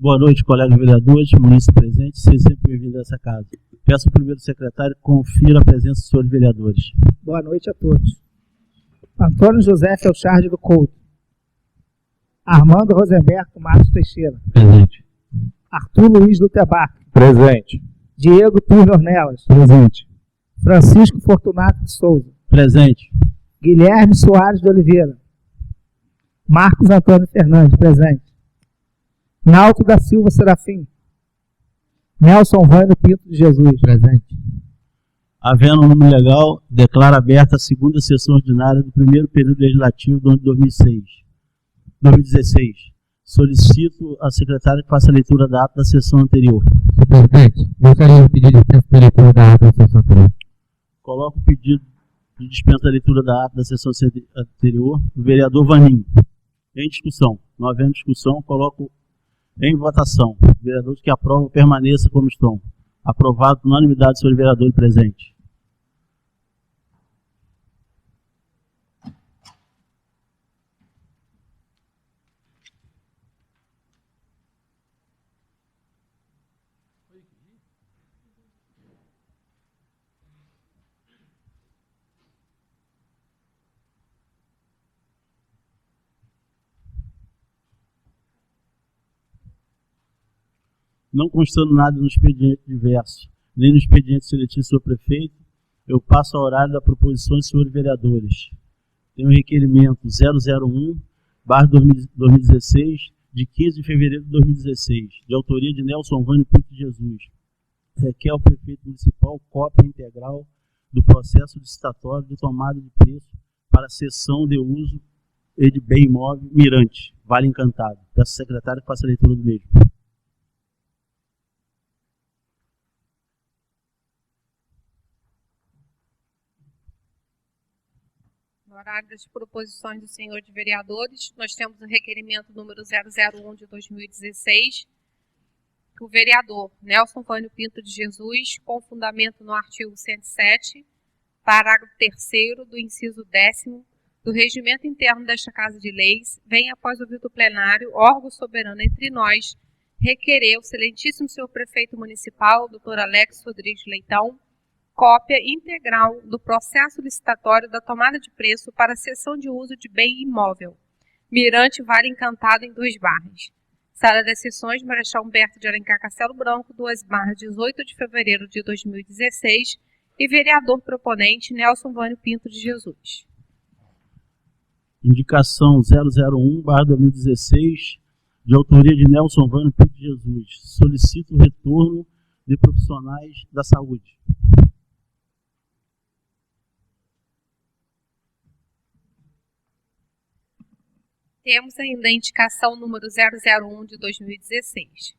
Boa noite, colegas vereadores, munícipes presentes, sejam sempre bem-vindos a essa casa. Peço ao primeiro secretário que confira a presença dos senhores vereadores. Boa noite a todos. Antônio José Felchardi do Couto. Armando Rosenberto Matos Teixeira. Presente. Arthur Luiz Lutebar. Presente. Diego Turner Ornelas. Presente. Francisco Fortunato de Souza. Presente. Guilherme Soares de Oliveira. Marcos Antônio Fernandes. Presente. Nalto da Silva Serafim. Nelson Vânio Pinto de Jesus. Presente. Havendo um número legal, declaro aberta a segunda sessão ordinária do primeiro período legislativo do ano de 2016. Solicito à secretária que faça a leitura da ata da sessão anterior. Senhor presidente, gostaria de pedir dispensa da leitura da ata da sessão anterior. Coloco o pedido de dispensa da leitura da ata da sessão anterior do vereador Vaninho. Em discussão. Não havendo discussão, coloco em votação. Vereadores que aprovam, permaneça como estão. Aprovado por unanimidade, senhor vereador presente. Não constando nada no expediente diverso, nem no expediente seletivo, senhor prefeito, eu passo ao horário da proposição dos senhores vereadores. Tem o requerimento 001/2016, de 15 de fevereiro de 2016, de autoria de Nelson Vânio Pinto de Jesus. Requer ao prefeito municipal cópia integral do processo licitatório de tomada de preço para a cessão de uso e de bem imóvel Mirante, Vale Encantado. Peço ao secretário que faça a leitura do mesmo. No horário das proposições do senhor de vereadores, nós temos o requerimento número 001 de 2016, que o vereador Nelson Vânio Pinto de Jesus, com fundamento no artigo 107, parágrafo 3º do inciso 10º do Regimento Interno desta Casa de Leis, vem, após o ouvido plenário, órgão soberano entre nós, requerer ao excelentíssimo senhor prefeito municipal, doutor Alex Rodrigues Leitão, cópia integral do processo licitatório da tomada de preço para a cessão de uso de bem imóvel, Mirante Vale Encantado em 2 Barras. Sala das Sessões, Marechal Humberto de Alencar Castelo Branco, 2 Barras, 18 de fevereiro de 2016, e vereador proponente Nelson Vânio Pinto de Jesus. Indicação 001/2016, de autoria de Nelson Vânio Pinto de Jesus. Solicito o retorno de profissionais da saúde. Temos ainda a indicação número 001 de 2016.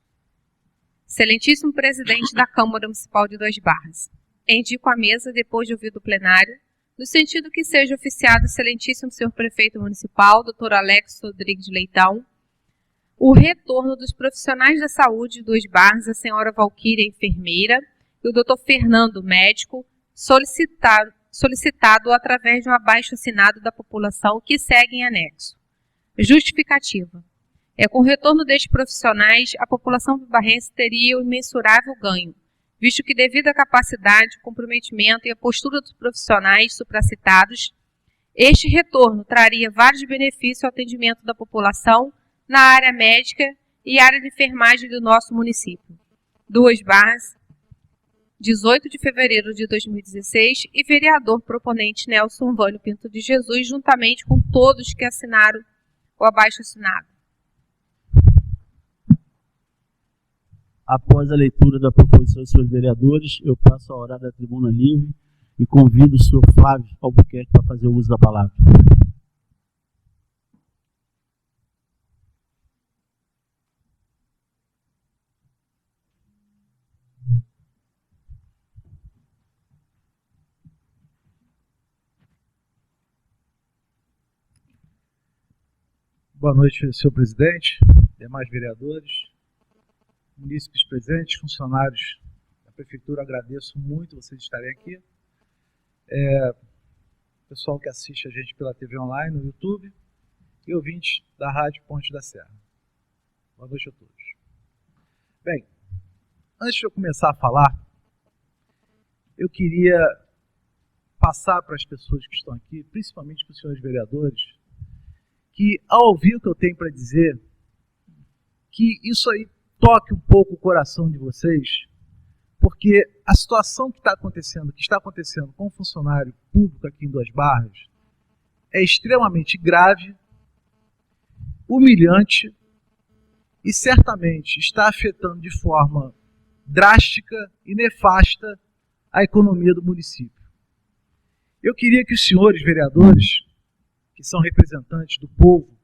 Excelentíssimo presidente da Câmara Municipal de 2 Barras, indico à mesa, depois de ouvido o plenário, no sentido que seja oficiado o excelentíssimo senhor prefeito municipal, doutor Alex Rodrigues Leitão, o retorno dos profissionais da saúde de 2 Barras, a senhora Valquíria, enfermeira, e o doutor Fernando, médico, solicitado através de um abaixo-assinado da população que segue em anexo. Justificativa. Com o retorno destes profissionais, a população vibarrense teria um imensurável ganho, visto que, devido à capacidade, comprometimento e à postura dos profissionais supracitados, este retorno traria vários benefícios ao atendimento da população na área médica e área de enfermagem do nosso município. 2 Barras, 18 de fevereiro de 2016, e vereador proponente Nelson Vânio Pinto de Jesus, juntamente com todos que assinaram o abaixo-assinado. Após a leitura da proposição dos senhores vereadores, eu passo a horário da tribuna livre e convido o senhor Flávio Albuquerque para fazer o uso da palavra. Boa noite, senhor presidente, demais vereadores, munícipes presentes, funcionários da prefeitura, agradeço muito vocês estarem aqui. Pessoal que assiste a gente pela TV online, no YouTube, e ouvintes da Rádio Ponte da Serra. Boa noite a todos. Bem, antes de eu começar a falar, eu queria passar para as pessoas que estão aqui, principalmente para os senhores vereadores, que ao ouvir o que eu tenho para dizer, que isso aí toque um pouco o coração de vocês, porque a situação que está acontecendo com o funcionário público aqui em Duas Barras é extremamente grave, humilhante e certamente está afetando de forma drástica e nefasta a economia do município. Eu queria que os senhores vereadores, que são representantes do povo,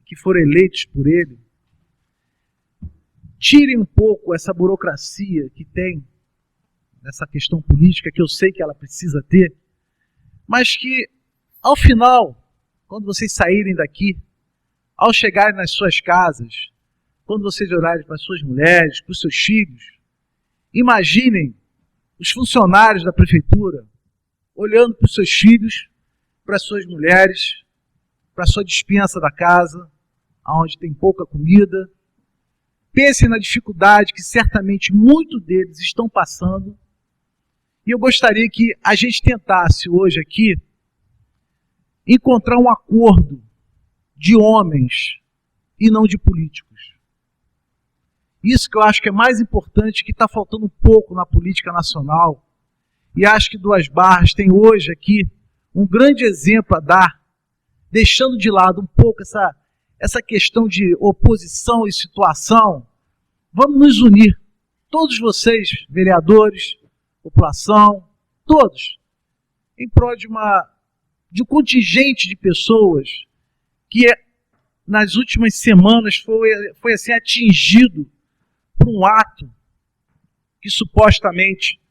que foram eleitos por ele, tirem um pouco essa burocracia que tem nessa questão política, que eu sei que ela precisa ter, mas que, ao final, quando vocês saírem daqui, ao chegarem nas suas casas, quando vocês olharem para as suas mulheres, para os seus filhos, imaginem os funcionários da prefeitura olhando para os seus filhos, para as suas mulheres, para a sua despensa da casa, onde tem pouca comida. Pensem na dificuldade que certamente muitos deles estão passando. E eu gostaria que a gente tentasse hoje aqui encontrar um acordo de homens e não de políticos. Isso que eu acho que é mais importante, que está faltando um pouco na política nacional. E acho que Duas Barras tem hoje aqui um grande exemplo a dar, deixando de lado um pouco essa questão de oposição e situação. Vamos nos unir, todos vocês, vereadores, população, todos, em prol de um contingente de pessoas que nas últimas semanas foi assim, atingido por um ato que supostamente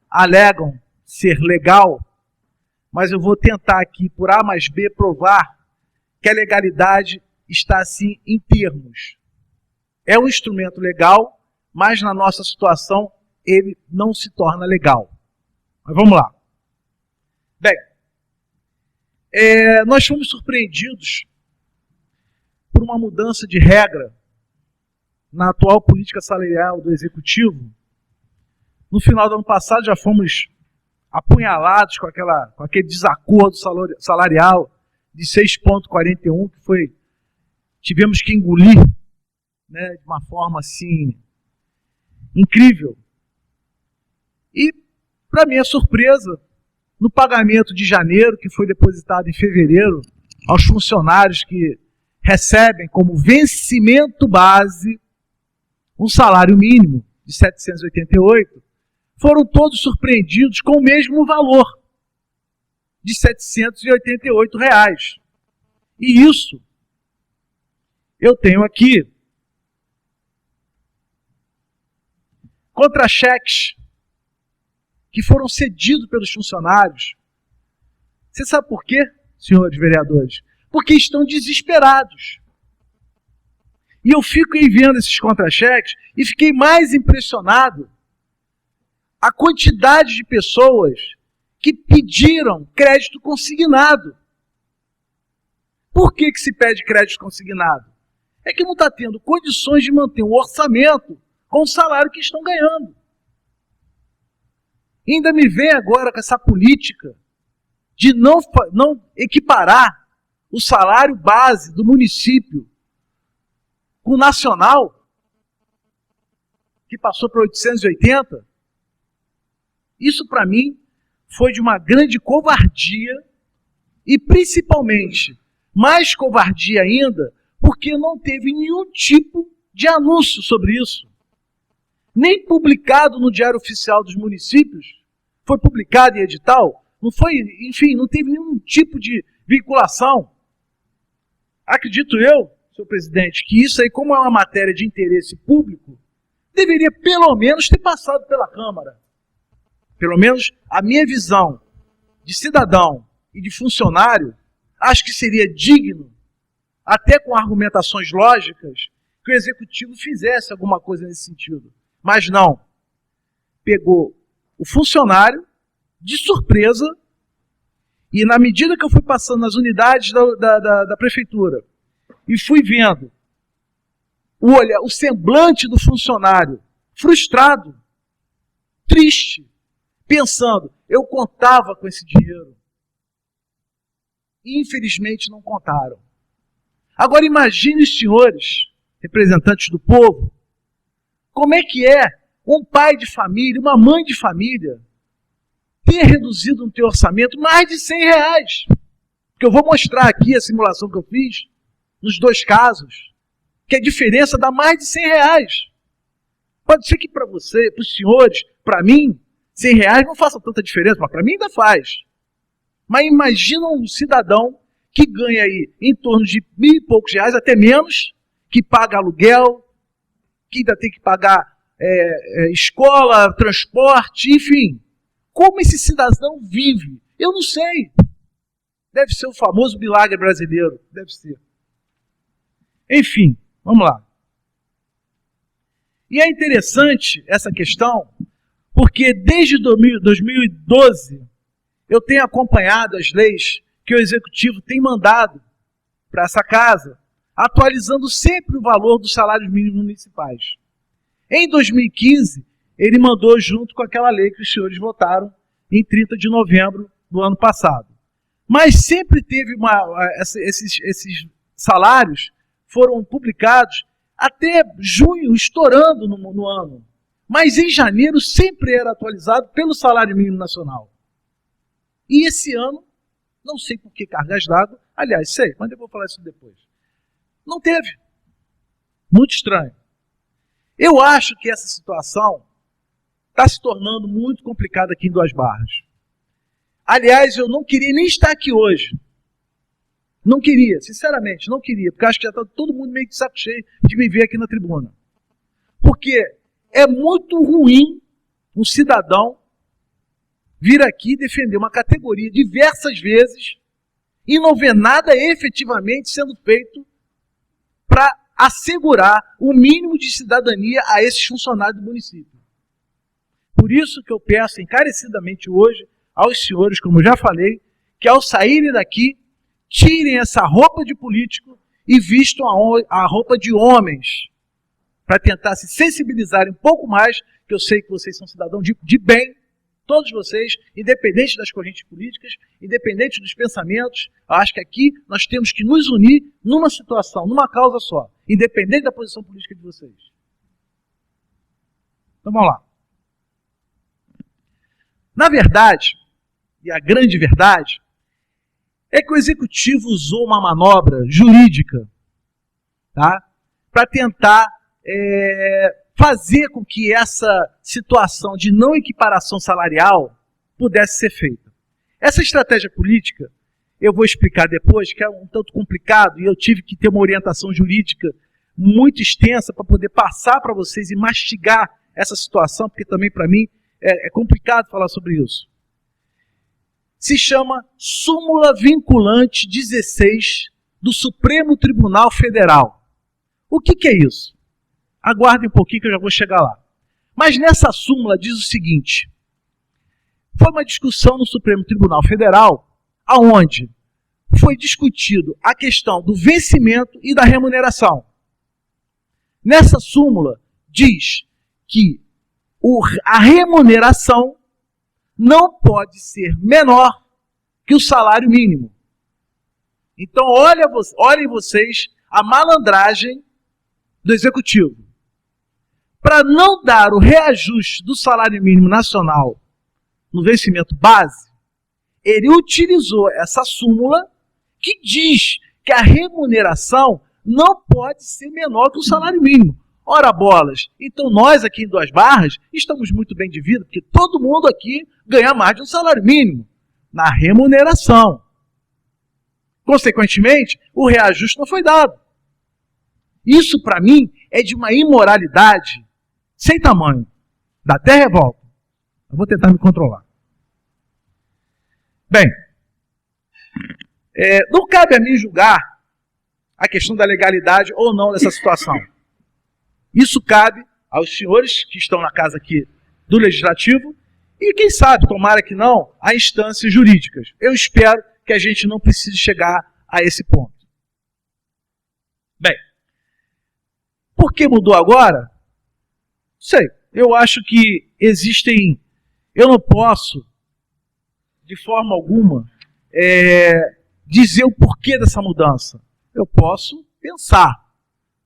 alegam ser legal, mas eu vou tentar aqui, por A mais B, provar que a legalidade está assim em termos. É um instrumento legal, mas na nossa situação ele não se torna legal. Mas vamos lá. Bem, nós fomos surpreendidos por uma mudança de regra na atual política salarial do Executivo. No final do ano passado já fomos apunhalados com aquele desacordo salarial de 6,41, que tivemos que engolir, né, de uma forma assim incrível. E, para minha surpresa, no pagamento de janeiro, que foi depositado em fevereiro, aos funcionários que recebem como vencimento base um salário mínimo de 788, foram todos surpreendidos com o mesmo valor, de R$ 788. E isso, eu tenho aqui contra-cheques que foram cedidos pelos funcionários. Você sabe por quê, senhores vereadores? Porque estão desesperados. E eu fico aí vendo esses contra-cheques e fiquei mais impressionado a quantidade de pessoas que pediram crédito consignado. Por que se pede crédito consignado? É que não está tendo condições de manter um orçamento com o salário que estão ganhando. E ainda me vem agora com essa política de não equiparar o salário base do município com o nacional, que passou para 880. Isso, para mim, foi de uma grande covardia e, principalmente, mais covardia ainda, porque não teve nenhum tipo de anúncio sobre isso. Nem publicado no Diário Oficial dos Municípios, foi publicado em edital, não foi, enfim, não teve nenhum tipo de vinculação. Acredito eu, senhor presidente, que isso aí, como é uma matéria de interesse público, deveria pelo menos ter passado pela Câmara. Pelo menos a minha visão de cidadão e de funcionário, acho que seria digno, até com argumentações lógicas, que o Executivo fizesse alguma coisa nesse sentido. Mas não. Pegou o funcionário de surpresa e, na medida que eu fui passando nas unidades da Prefeitura e fui vendo o semblante do funcionário frustrado, triste, pensando, eu contava com esse dinheiro. Infelizmente não contaram. Agora imagine os senhores, representantes do povo, como é que é um pai de família, uma mãe de família, ter reduzido no teu orçamento mais de R$100. Porque eu vou mostrar aqui a simulação que eu fiz, nos dois casos, que a diferença dá mais de R$100. Pode ser que para você, para os senhores, para mim, R$100 não faça tanta diferença, mas para mim ainda faz. Mas imagina um cidadão que ganha aí em torno de R$1.000 e poucos, até menos, que paga aluguel, que ainda tem que pagar escola, transporte, enfim. Como esse cidadão vive? Eu não sei. Deve ser o famoso milagre brasileiro. Deve ser. Enfim, vamos lá. E é interessante essa questão, porque desde 2012 eu tenho acompanhado as leis que o Executivo tem mandado para essa casa, atualizando sempre o valor dos salários mínimos municipais. Em 2015, ele mandou junto com aquela lei que os senhores votaram em 30 de novembro do ano passado. Mas sempre teve esses salários foram publicados até junho, estourando no ano. Mas em janeiro sempre era atualizado pelo salário mínimo nacional. E esse ano, não sei por que cargas d'água, aliás, sei, mas eu vou falar isso depois. Não teve. Muito estranho. Eu acho que essa situação está se tornando muito complicada aqui em Duas Barras. Aliás, eu não queria nem estar aqui hoje. Não queria, sinceramente, não queria, porque acho que já está todo mundo meio de saco cheio de me ver aqui na tribuna. Porque é muito ruim um cidadão vir aqui defender uma categoria diversas vezes e não ver nada efetivamente sendo feito para assegurar o mínimo de cidadania a esses funcionários do município. Por isso que eu peço encarecidamente hoje aos senhores, como eu já falei, que ao saírem daqui, tirem essa roupa de político e vistam a roupa de homens, para tentar se sensibilizarem um pouco mais, que eu sei que vocês são cidadãos de bem, todos vocês, independente das correntes políticas, independente dos pensamentos. Eu acho que aqui nós temos que nos unir numa situação, numa causa só, independente da posição política de vocês. Então vamos lá. Na verdade, e a grande verdade, é que o Executivo usou uma manobra jurídica, tá, para tentar fazer com que essa situação de não equiparação salarial pudesse ser feita. Essa estratégia política, eu vou explicar depois, que é um tanto complicado, e eu tive que ter uma orientação jurídica muito extensa para poder passar para vocês e mastigar essa situação, porque também para mim é complicado falar sobre isso. Se chama Súmula Vinculante 16 do Supremo Tribunal Federal. O que é isso? Aguardem um pouquinho que eu já vou chegar lá. Mas nessa súmula diz o seguinte: foi uma discussão no Supremo Tribunal Federal, aonde foi discutido a questão do vencimento e da remuneração. Nessa súmula diz que a remuneração não pode ser menor que o salário mínimo. Então, olhem vocês a malandragem do Executivo. Para não dar o reajuste do salário mínimo nacional no vencimento base, ele utilizou essa súmula que diz que a remuneração não pode ser menor que o salário mínimo. Ora bolas, então nós aqui em Duas Barras estamos muito bem de vida, porque todo mundo aqui ganha mais de um salário mínimo na remuneração. Consequentemente, o reajuste não foi dado. Isso, para mim, é de uma imoralidade sem tamanho. Dá até revolta. Eu vou tentar me controlar. Bem, não cabe a mim julgar a questão da legalidade ou não dessa situação. Isso cabe aos senhores que estão na casa aqui do Legislativo e, quem sabe, tomara que não, a instâncias jurídicas. Eu espero que a gente não precise chegar a esse ponto. Bem, por que mudou agora? Não sei. Eu acho que existem... Eu não posso, de forma alguma, dizer o porquê dessa mudança. Eu posso pensar,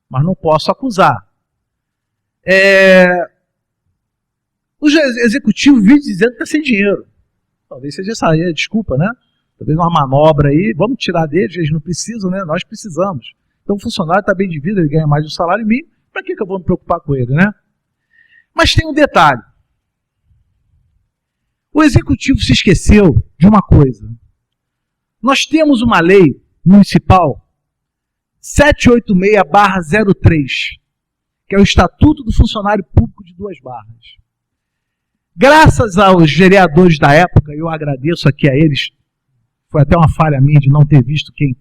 mas não posso acusar. O executivo vive dizendo que está sem dinheiro. Talvez seja essa aí a desculpa, né? Talvez uma manobra aí, vamos tirar deles, eles não precisam, né? Nós precisamos. Então o funcionário está bem de vida, ele ganha mais do salário mínimo, para que eu vou me preocupar com ele, né? Mas tem um detalhe. O executivo se esqueceu de uma coisa. Nós temos uma lei municipal 786/03, que é o Estatuto do Funcionário Público de Duas Barras. Graças aos vereadores da época, eu agradeço aqui a eles, foi até uma falha minha de não ter visto quem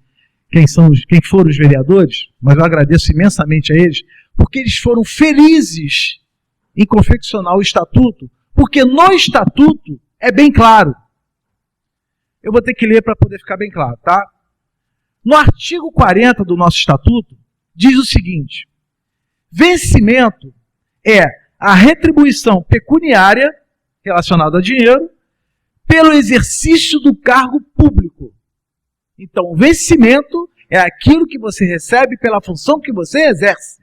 foram os vereadores, mas eu agradeço imensamente a eles, porque eles foram felizes em confeccionar o Estatuto, porque no Estatuto é bem claro. Eu vou ter que ler para poder ficar bem claro, tá? No artigo 40 do nosso Estatuto, diz o seguinte: vencimento é a retribuição pecuniária relacionada a dinheiro pelo exercício do cargo público. Então, o vencimento é aquilo que você recebe pela função que você exerce,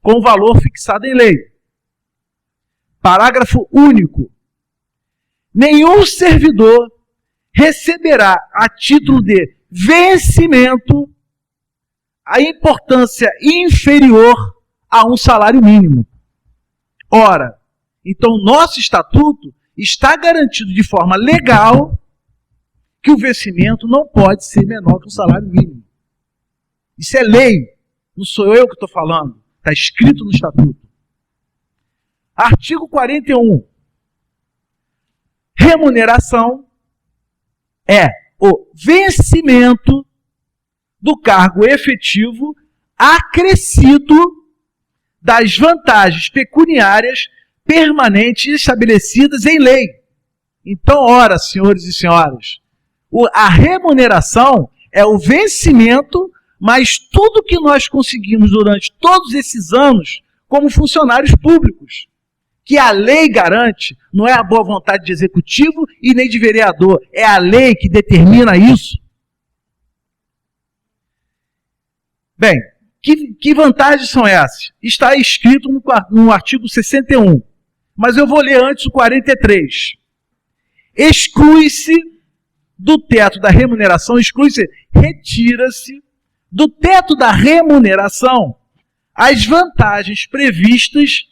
com valor fixado em lei. Parágrafo único. Nenhum servidor receberá a título de vencimento a importância inferior a um salário mínimo. Ora, então nosso estatuto está garantido de forma legal que o vencimento não pode ser menor que o salário mínimo. Isso é lei, não sou eu que estou falando, está escrito no estatuto. Artigo 41. Remuneração é o vencimento do cargo efetivo acrescido das vantagens pecuniárias permanentes estabelecidas em lei. Então, ora, senhores e senhoras, a remuneração é o vencimento, mas tudo que nós conseguimos durante todos esses anos como funcionários públicos, que a lei garante, não é a boa vontade de executivo e nem de vereador, é a lei que determina isso. Bem, que vantagens são essas? Está escrito no artigo 61, mas eu vou ler antes o 43. Exclui-se do teto da remuneração, retira-se do teto da remuneração as vantagens previstas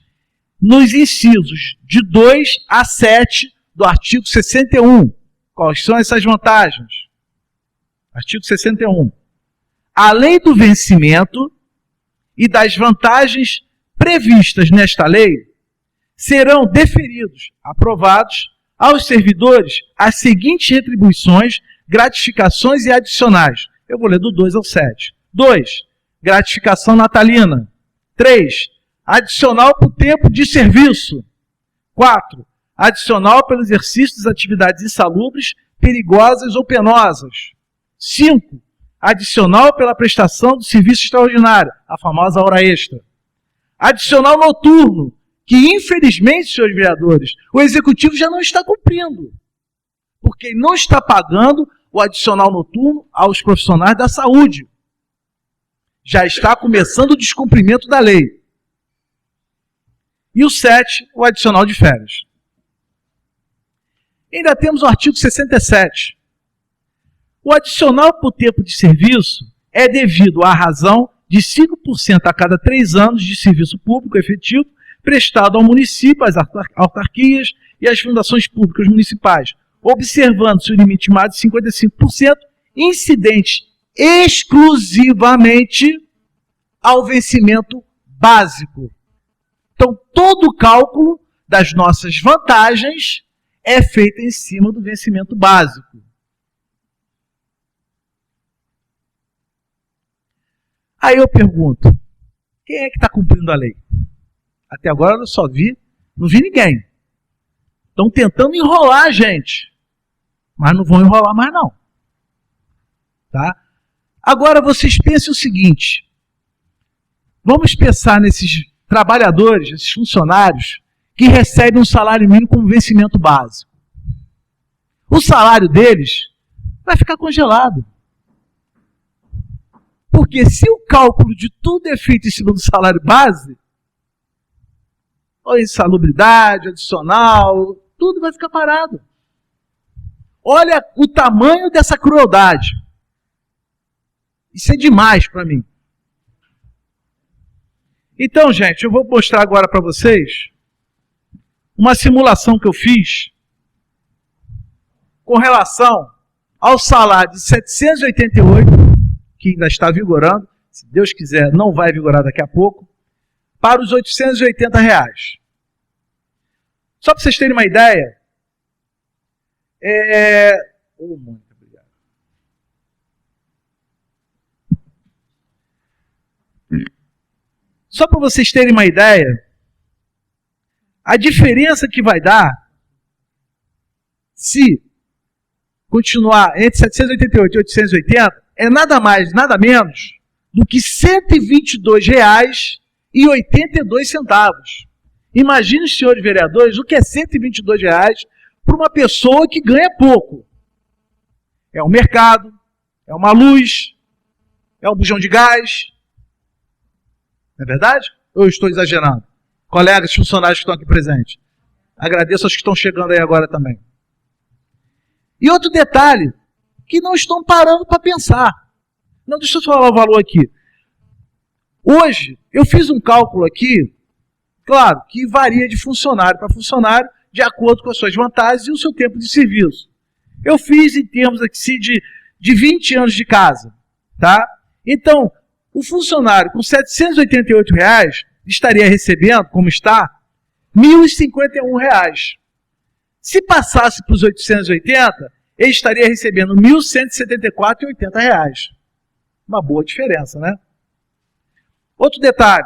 nos incisos de 2 a 7 do artigo 61. Quais são essas vantagens? Artigo 61. Além do vencimento e das vantagens previstas nesta lei, serão deferidos, aprovados, aos servidores as seguintes retribuições, gratificações e adicionais. Eu vou ler do 2 ao 7. 2. Gratificação natalina. 3. Adicional por tempo de serviço. 4. Adicional pelo exercício das atividades insalubres, perigosas ou penosas. 5. Adicional pela prestação do serviço extraordinário, a famosa hora extra. Adicional noturno, que infelizmente, senhores vereadores, o executivo já não está cumprindo, porque ele não está pagando o adicional noturno aos profissionais da saúde. Já está começando o descumprimento da lei. E o 7, o adicional de férias. Ainda temos o artigo 67. O adicional por tempo de serviço é devido à razão de 5% a cada 3 anos de serviço público efetivo prestado ao município, às autarquias e às fundações públicas municipais, observando-se o limite máximo de 55%, incidente exclusivamente ao vencimento básico. Então, todo o cálculo das nossas vantagens é feito em cima do vencimento básico. Aí eu pergunto, quem é que está cumprindo a lei? Até agora eu só não vi ninguém. Estão tentando enrolar a gente, mas não vão enrolar mais não. Tá? Agora vocês pensem o seguinte, Vamos pensar nesses trabalhadores, esses funcionários que recebem um salário mínimo como vencimento básico. O salário deles vai ficar congelado. Porque se o cálculo de tudo é feito em cima do salário base, ou insalubridade, adicional, tudo vai ficar parado. Olha o tamanho dessa crueldade. Isso é demais para mim. Então, gente, eu vou mostrar agora para vocês uma simulação que eu fiz com relação ao salário de 788, que ainda está vigorando, se Deus quiser, não vai vigorar daqui a pouco, para os R$880. Só para vocês terem uma ideia, muito obrigado. Só para vocês terem uma ideia, a diferença que vai dar se continuar entre 788 e 880 é nada mais, nada menos do que R$122,82. Imagine, senhores vereadores, o que é R$122 para uma pessoa que ganha pouco. É um mercado, é uma luz, é um bujão de gás. Não é verdade? Ou eu estou exagerando? Colegas, funcionários que estão aqui presentes. Agradeço aos que estão chegando aí agora também. E outro detalhe, que não estão parando para pensar. Não, deixa eu falar o valor aqui. Hoje, eu fiz um cálculo aqui, claro, que varia de funcionário para funcionário, de acordo com as suas vantagens e o seu tempo de serviço. Eu fiz em termos aqui de 20 anos de casa. Tá? Então, o funcionário com R$788 estaria recebendo, como está, R$1.051. Se passasse para os 880, ele estaria recebendo R$1.174,80. Uma boa diferença, né? Outro detalhe.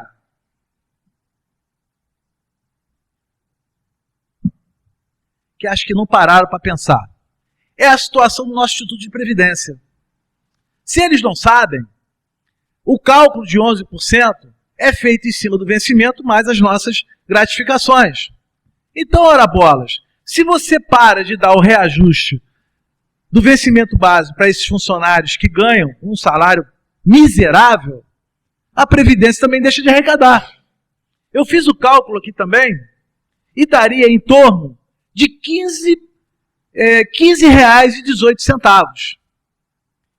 Que acho que não pararam para pensar. É a situação do nosso Instituto de Previdência. Se eles não sabem, o cálculo de 11% é feito em cima do vencimento mais as nossas gratificações. Então, ora bolas, se você para de dar o reajuste do vencimento básico para esses funcionários que ganham um salário miserável, a Previdência também deixa de arrecadar. Eu fiz o cálculo aqui também e daria em torno de R$15,18.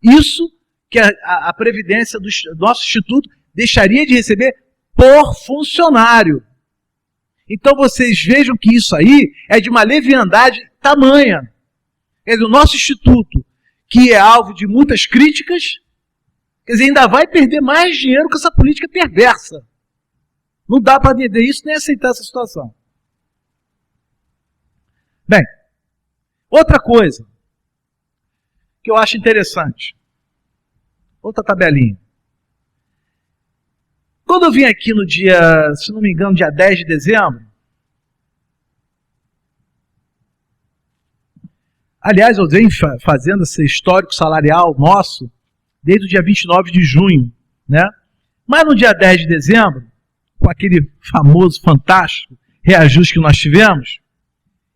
Isso que a Previdência do nosso Instituto deixaria de receber por funcionário. Então vocês vejam que isso aí é de uma leviandade tamanha. Quer dizer, o nosso Instituto, que é alvo de muitas críticas, quer dizer, ainda vai perder mais dinheiro com essa política perversa. Não dá para entender isso nem aceitar essa situação. Bem, outra coisa que eu acho interessante. Outra tabelinha. Quando eu vim aqui no dia, se não me engano, dia 10 de dezembro, aliás, eu venho fazendo esse histórico salarial nosso desde o dia 29 de junho, né? Mas no dia 10 de dezembro, com aquele famoso, fantástico reajuste que nós tivemos,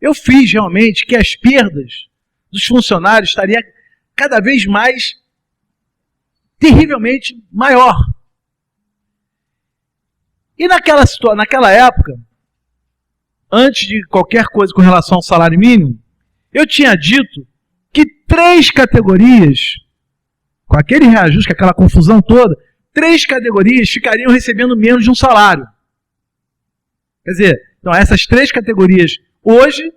eu fiz realmente que as perdas dos funcionários estariam cada vez mais terrivelmente maior. E naquela época, antes de qualquer coisa com relação ao salário mínimo, eu tinha dito que 3 categorias, com aquele reajuste, com aquela confusão toda, 3 categorias ficariam recebendo menos de um salário. Quer dizer, então essas 3 categorias hoje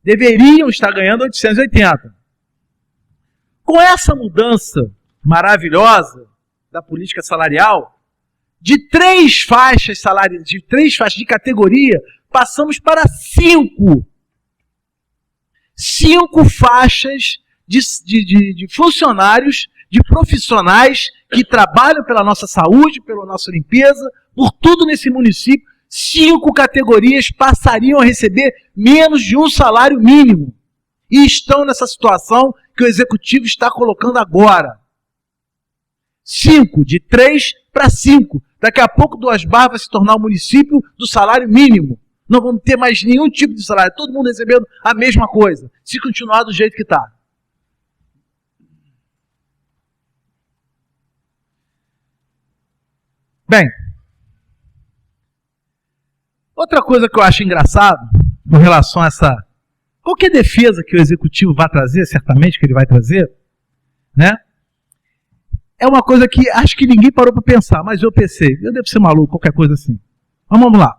deveriam estar ganhando 880. Com essa mudança maravilhosa da política salarial, de 3 faixas salariais, de 3 faixas de categoria, passamos para 5. 5 faixas de funcionários, de profissionais que trabalham pela nossa saúde, pela nossa limpeza, por tudo nesse município. 5 categorias passariam a receber menos de um salário mínimo. E estão nessa situação que o Executivo está colocando agora. 5, de 3 para 5. Daqui a pouco Duas Barras vai se tornar o município do salário mínimo. Não vamos ter mais nenhum tipo de salário. Todo mundo recebendo a mesma coisa. Se continuar do jeito que está. Bem, outra coisa que eu acho engraçado com relação a essa... Qualquer defesa que o executivo vai trazer, certamente que ele vai trazer, né? É uma coisa que acho que ninguém parou para pensar, mas eu pensei, eu devo ser maluco, qualquer coisa assim. Mas vamos lá.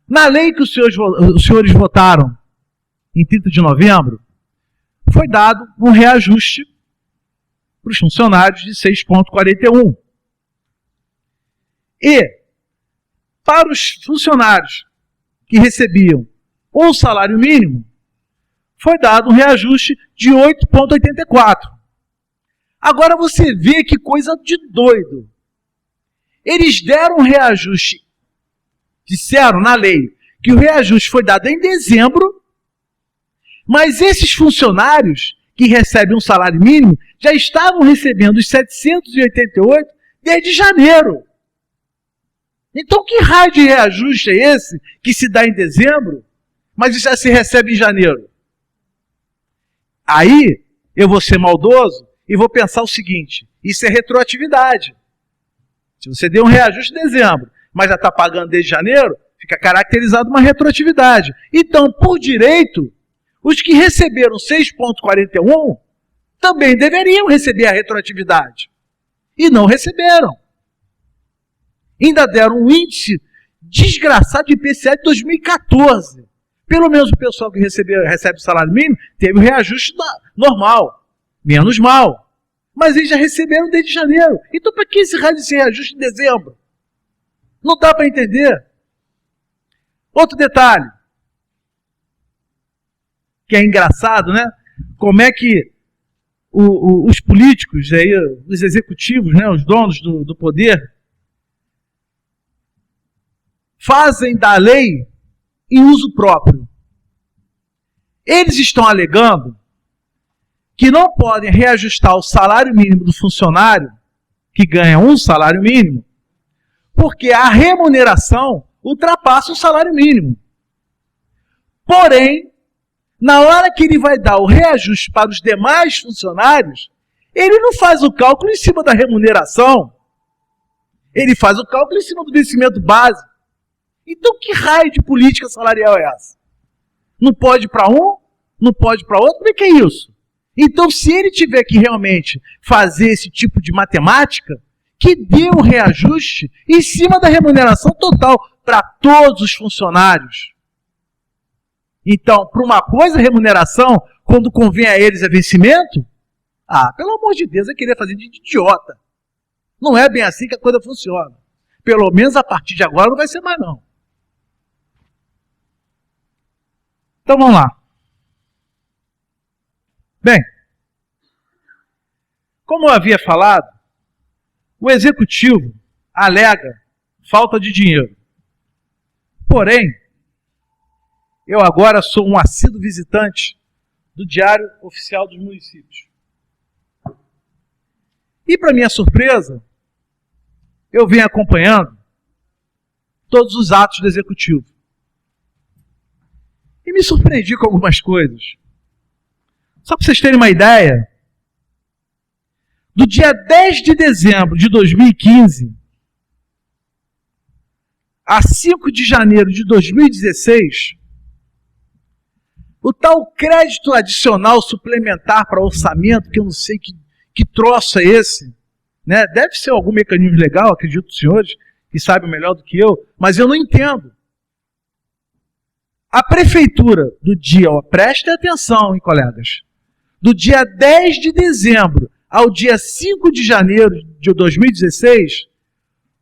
Na lei que os senhores votaram em 30 de novembro, foi dado um reajuste para os funcionários de 6,41. E, para os funcionários que recebiam um salário mínimo, foi dado um reajuste de 8,84. Agora você vê que coisa de doido. Eles deram um reajuste, disseram na lei que o reajuste foi dado em dezembro, mas esses funcionários que recebem um salário mínimo já estavam recebendo os 788 desde janeiro. Então que raio de reajuste é esse que se dá em dezembro, mas já se recebe em janeiro? Aí eu vou ser maldoso e vou pensar o seguinte, isso é retroatividade. Se você deu um reajuste em dezembro, mas já está pagando desde janeiro, fica caracterizado uma retroatividade. Então, por direito, os que receberam 6,41 também deveriam receber a retroatividade. E não receberam. Ainda deram um índice desgraçado de IPCA de 2014. Pelo menos o pessoal que recebe o salário mínimo teve o reajuste normal, menos mal. Mas eles já receberam desde janeiro. Então para que esse reajuste em dezembro? Não dá para entender. Outro detalhe, que é engraçado, né? Como é que os políticos, aí, os executivos, né, os donos do poder, fazem da lei em uso próprio. Eles estão alegando que não podem reajustar o salário mínimo do funcionário que ganha um salário mínimo, porque a remuneração ultrapassa o salário mínimo. Porém, na hora que ele vai dar o reajuste para os demais funcionários, ele não faz o cálculo em cima da remuneração, ele faz o cálculo em cima do vencimento básico. Então, que raio de política salarial é essa? Não pode para um, não pode para outro? Como é que é isso? Então, se ele tiver que realmente fazer esse tipo de matemática, que dê um reajuste em cima da remuneração total para todos os funcionários. Então, para uma coisa, remuneração, quando convém a eles é vencimento? Ah, pelo amor de Deus, é querer fazer de idiota. Não é bem assim que a coisa funciona. Pelo menos a partir de agora não vai ser mais não. Então vamos lá. Bem, como eu havia falado, o executivo alega falta de dinheiro. Porém, eu agora sou um assíduo visitante do Diário Oficial dos Municípios. E, para minha surpresa, eu venho acompanhando todos os atos do executivo. E me surpreendi com algumas coisas. Só para vocês terem uma ideia, do dia 10 de dezembro de 2015 a 5 de janeiro de 2016, o tal crédito adicional suplementar para orçamento, que eu não sei que troço é esse, né? Deve ser algum mecanismo legal, acredito os senhores, que sabem melhor do que eu, mas eu não entendo. A prefeitura do dia, prestem atenção, hein, colegas, do dia 10 de dezembro ao dia 5 de janeiro de 2016,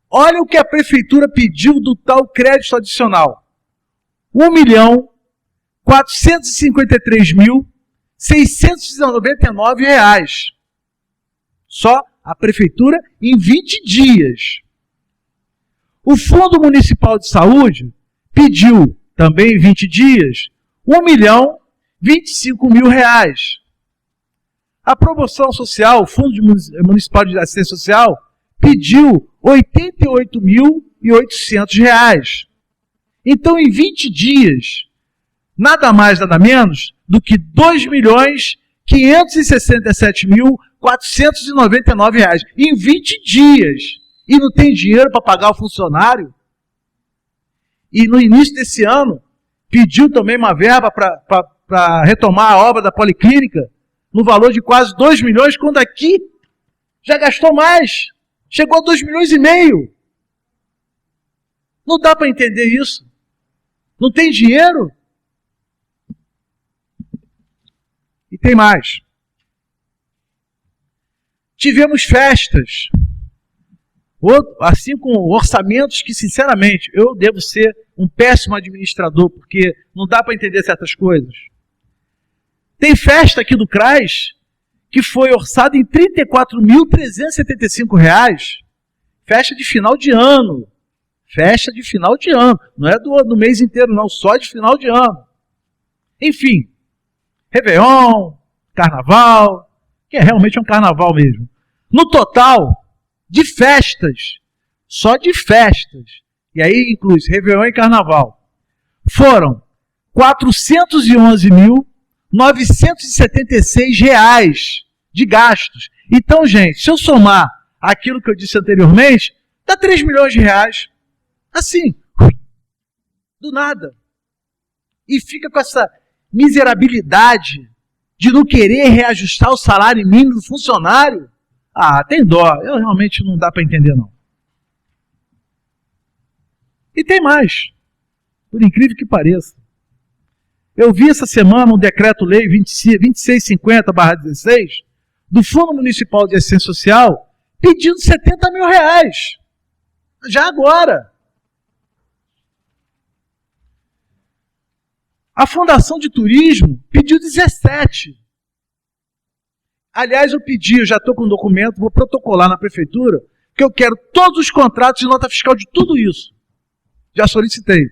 olha o que a prefeitura pediu do tal crédito adicional. R$1.453.699. Só a prefeitura em 20 dias. O Fundo Municipal de Saúde pediu, também em 20 dias, R$1.025.000. A Promoção Social, o Fundo Municipal de Assistência Social, pediu R$ 88.800. Então, em 20 dias, nada mais, nada menos do que R$ 2.567.499. Em 20 dias. E não tem dinheiro para pagar o funcionário? E no início desse ano, pediu também uma verba para retomar a obra da Policlínica, no valor de quase 2 milhões, quando aqui já gastou mais. Chegou a 2,5 milhões. Não dá para entender isso. Não tem dinheiro? E tem mais. Tivemos festas, assim com orçamentos que, sinceramente, eu devo ser um péssimo administrador, porque não dá para entender certas coisas. Tem festa aqui do CRAS que foi orçada em R$ 34.375. Festa de final de ano. Festa de final de ano. Não é do mês inteiro, não. Só de final de ano. Enfim. Réveillon, Carnaval, que realmente é um carnaval mesmo. No total, de festas, só de festas, e aí inclui Réveillon e Carnaval, foram R$ 411.976 de gastos. Então, gente, se eu somar aquilo que eu disse anteriormente, dá R$ 3 milhões. Assim, do nada. E fica com essa miserabilidade de não querer reajustar o salário mínimo do funcionário. Ah, tem dó. Eu realmente não dá para entender, não. E tem mais. Por incrível que pareça. Eu vi essa semana um decreto-lei 2650/16 do Fundo Municipal de Assistência Social pedindo R$ 70 mil. Já agora. A Fundação de Turismo pediu 17. Aliás, eu já estou com um documento, vou protocolar na prefeitura, que eu quero todos os contratos de nota fiscal de tudo isso. Já solicitei.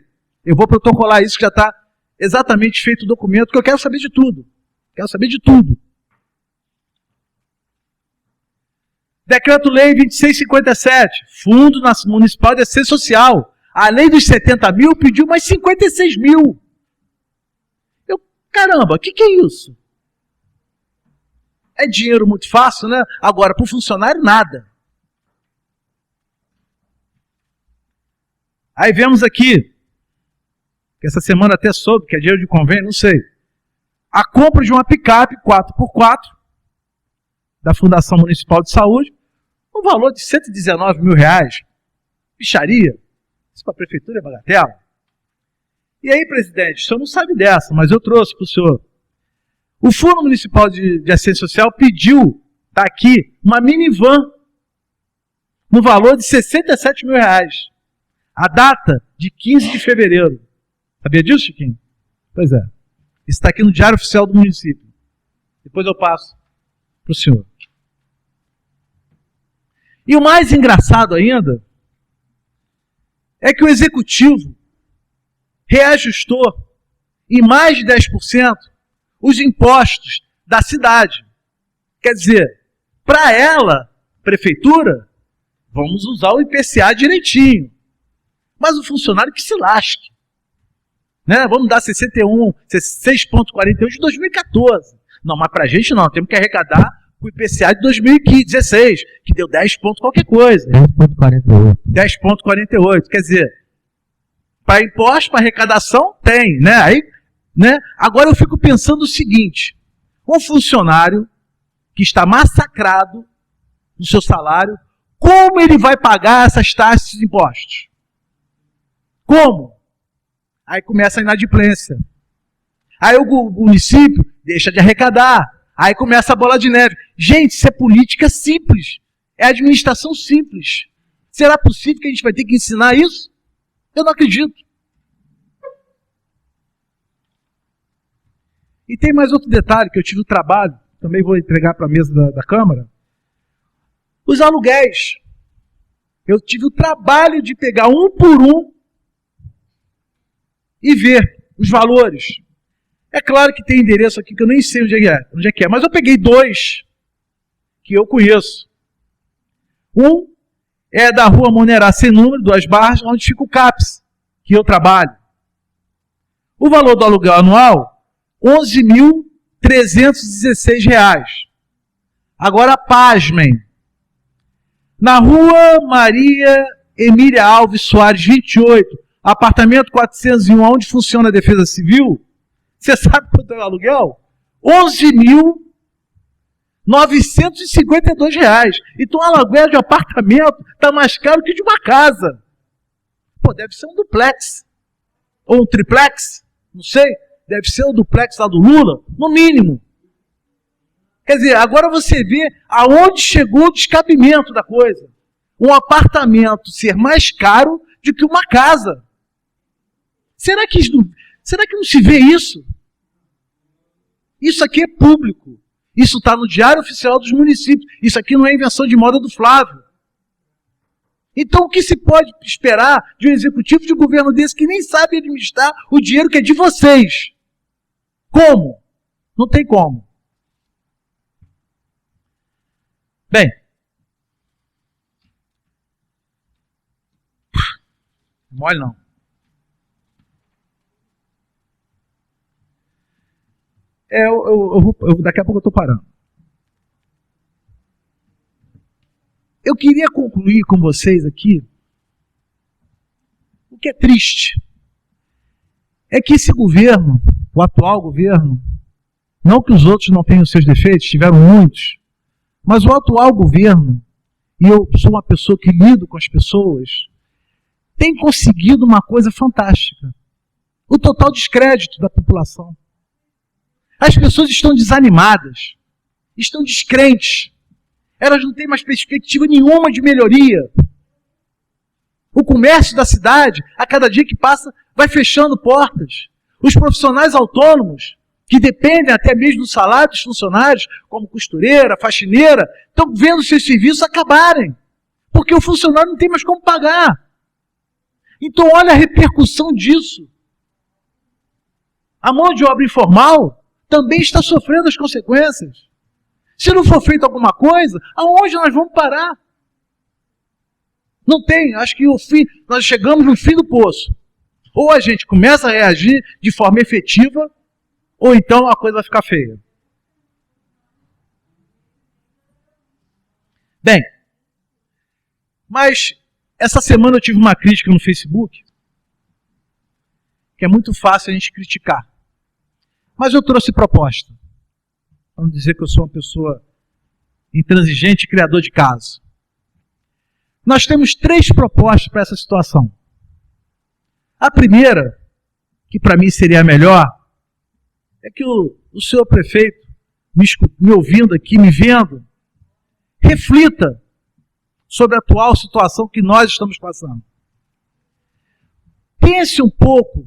Eu vou protocolar isso, que já está exatamente feito o documento, que eu quero saber de tudo. Quero saber de tudo. Decreto-Lei 2657, Fundo Municipal de Assistência Social. Além dos 70 mil, pediu mais 56 mil. Caramba, o que é isso? É dinheiro muito fácil, né? Agora, para o funcionário, nada. Aí vemos aqui, que essa semana até soube que é dinheiro de convênio, não sei. A compra de uma picape 4x4 da Fundação Municipal de Saúde, um valor de R$ 119 mil. Picharia. Isso para a prefeitura é bagatela. E aí, presidente, o senhor não sabe dessa, mas eu trouxe para o senhor. O Fundo Municipal de Assistência Social pediu, está aqui, uma minivan no valor de R$ 67 mil. A data de 15 de fevereiro. Sabia disso, Chiquinho? Pois é. Isso está aqui no Diário Oficial do município. Depois eu passo para o senhor. E o mais engraçado ainda é que o Executivo reajustou em mais de 10% os impostos da cidade. Quer dizer, para ela, prefeitura, vamos usar o IPCA direitinho. Mas o funcionário que se lasque. Né? Vamos dar 6,41 de 2014. Não, mas para a gente não, temos que arrecadar o IPCA de 2016, que deu 10 pontos qualquer coisa. 10,48. 10,48. Quer dizer, para imposto, para arrecadação, tem, né? Aí, né? Agora eu fico pensando o seguinte: um funcionário que está massacrado no seu salário, como ele vai pagar essas taxas de impostos? Como? Aí começa a inadimplência. Aí o município deixa de arrecadar. Aí começa a bola de neve. Gente, isso é política simples. É administração simples. Será possível que a gente vai ter que ensinar isso? Eu não acredito. E tem mais outro detalhe que eu tive o trabalho, também vou entregar para a mesa da Câmara. Os aluguéis. Eu tive o trabalho de pegar um por um e ver os valores. É claro que tem endereço aqui que eu nem sei onde é que é, mas eu peguei 2 que eu conheço. Um é da Rua Monerá sem número, 2 barras, onde fica o CAPS, que eu trabalho. O valor do aluguel anual, R$ 11.316. Agora, pasmem. Na Rua Maria Emília Alves Soares, 28, apartamento 401, onde funciona a Defesa Civil, você sabe quanto é o aluguel? R$ 11.952. Então, o aluguel de apartamento está mais caro que de uma casa. Pô, deve ser um duplex. Ou um triplex. Não sei. Deve ser um duplex lá do Lula. No mínimo. Quer dizer, agora você vê aonde chegou o descabimento da coisa. Um apartamento ser mais caro do que uma casa. Será que não se vê isso? Isso aqui é público. Isso está no Diário Oficial dos Municípios. Isso aqui não é invenção de moda do Flávio. Então, o que se pode esperar de um executivo de governo desse que nem sabe administrar o dinheiro que é de vocês? Como? Não tem como. Bem, não mole não. Daqui a pouco eu estou parando. Eu queria concluir com vocês aqui o que é triste. É que esse governo, o atual governo, não que os outros não tenham seus defeitos, tiveram muitos, mas o atual governo, e eu sou uma pessoa que lido com as pessoas, tem conseguido uma coisa fantástica. O total descrédito da população. As pessoas estão desanimadas, estão descrentes, elas não têm mais perspectiva nenhuma de melhoria. O comércio da cidade, a cada dia que passa, vai fechando portas. Os profissionais autônomos, que dependem até mesmo do salário dos funcionários, como costureira, faxineira, estão vendo seus serviços acabarem, porque o funcionário não tem mais como pagar. Então olha a repercussão disso. A mão de obra informal também está sofrendo as consequências. Se não for feita alguma coisa, aonde nós vamos parar? Não tem, acho que nós chegamos no fim do poço. Ou a gente começa a reagir de forma efetiva, ou então a coisa vai ficar feia. Bem, mas essa semana eu tive uma crítica no Facebook, que é muito fácil a gente criticar. Mas eu trouxe proposta. Vamos dizer que eu sou uma pessoa intransigente e criador de caso. Nós temos 3 propostas para essa situação. A primeira, que para mim seria a melhor, é que o senhor prefeito, me ouvindo aqui, me vendo, reflita sobre a atual situação que nós estamos passando. Pense um pouco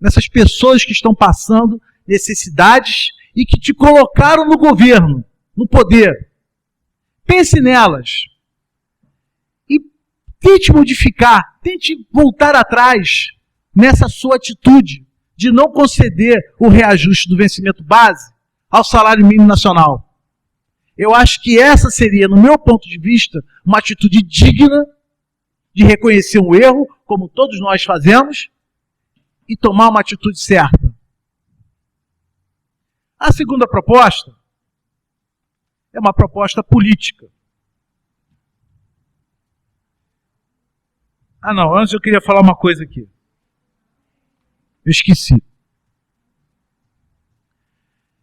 nessas pessoas que estão passando necessidades e que te colocaram no governo, no poder. Pense nelas. E tente modificar, tente voltar atrás nessa sua atitude de não conceder o reajuste do vencimento base ao salário mínimo nacional. Eu acho que essa seria, no meu ponto de vista, uma atitude digna de reconhecer um erro, como todos nós fazemos, e tomar uma atitude certa. A segunda proposta é uma proposta política. Antes eu queria falar uma coisa aqui. Eu esqueci.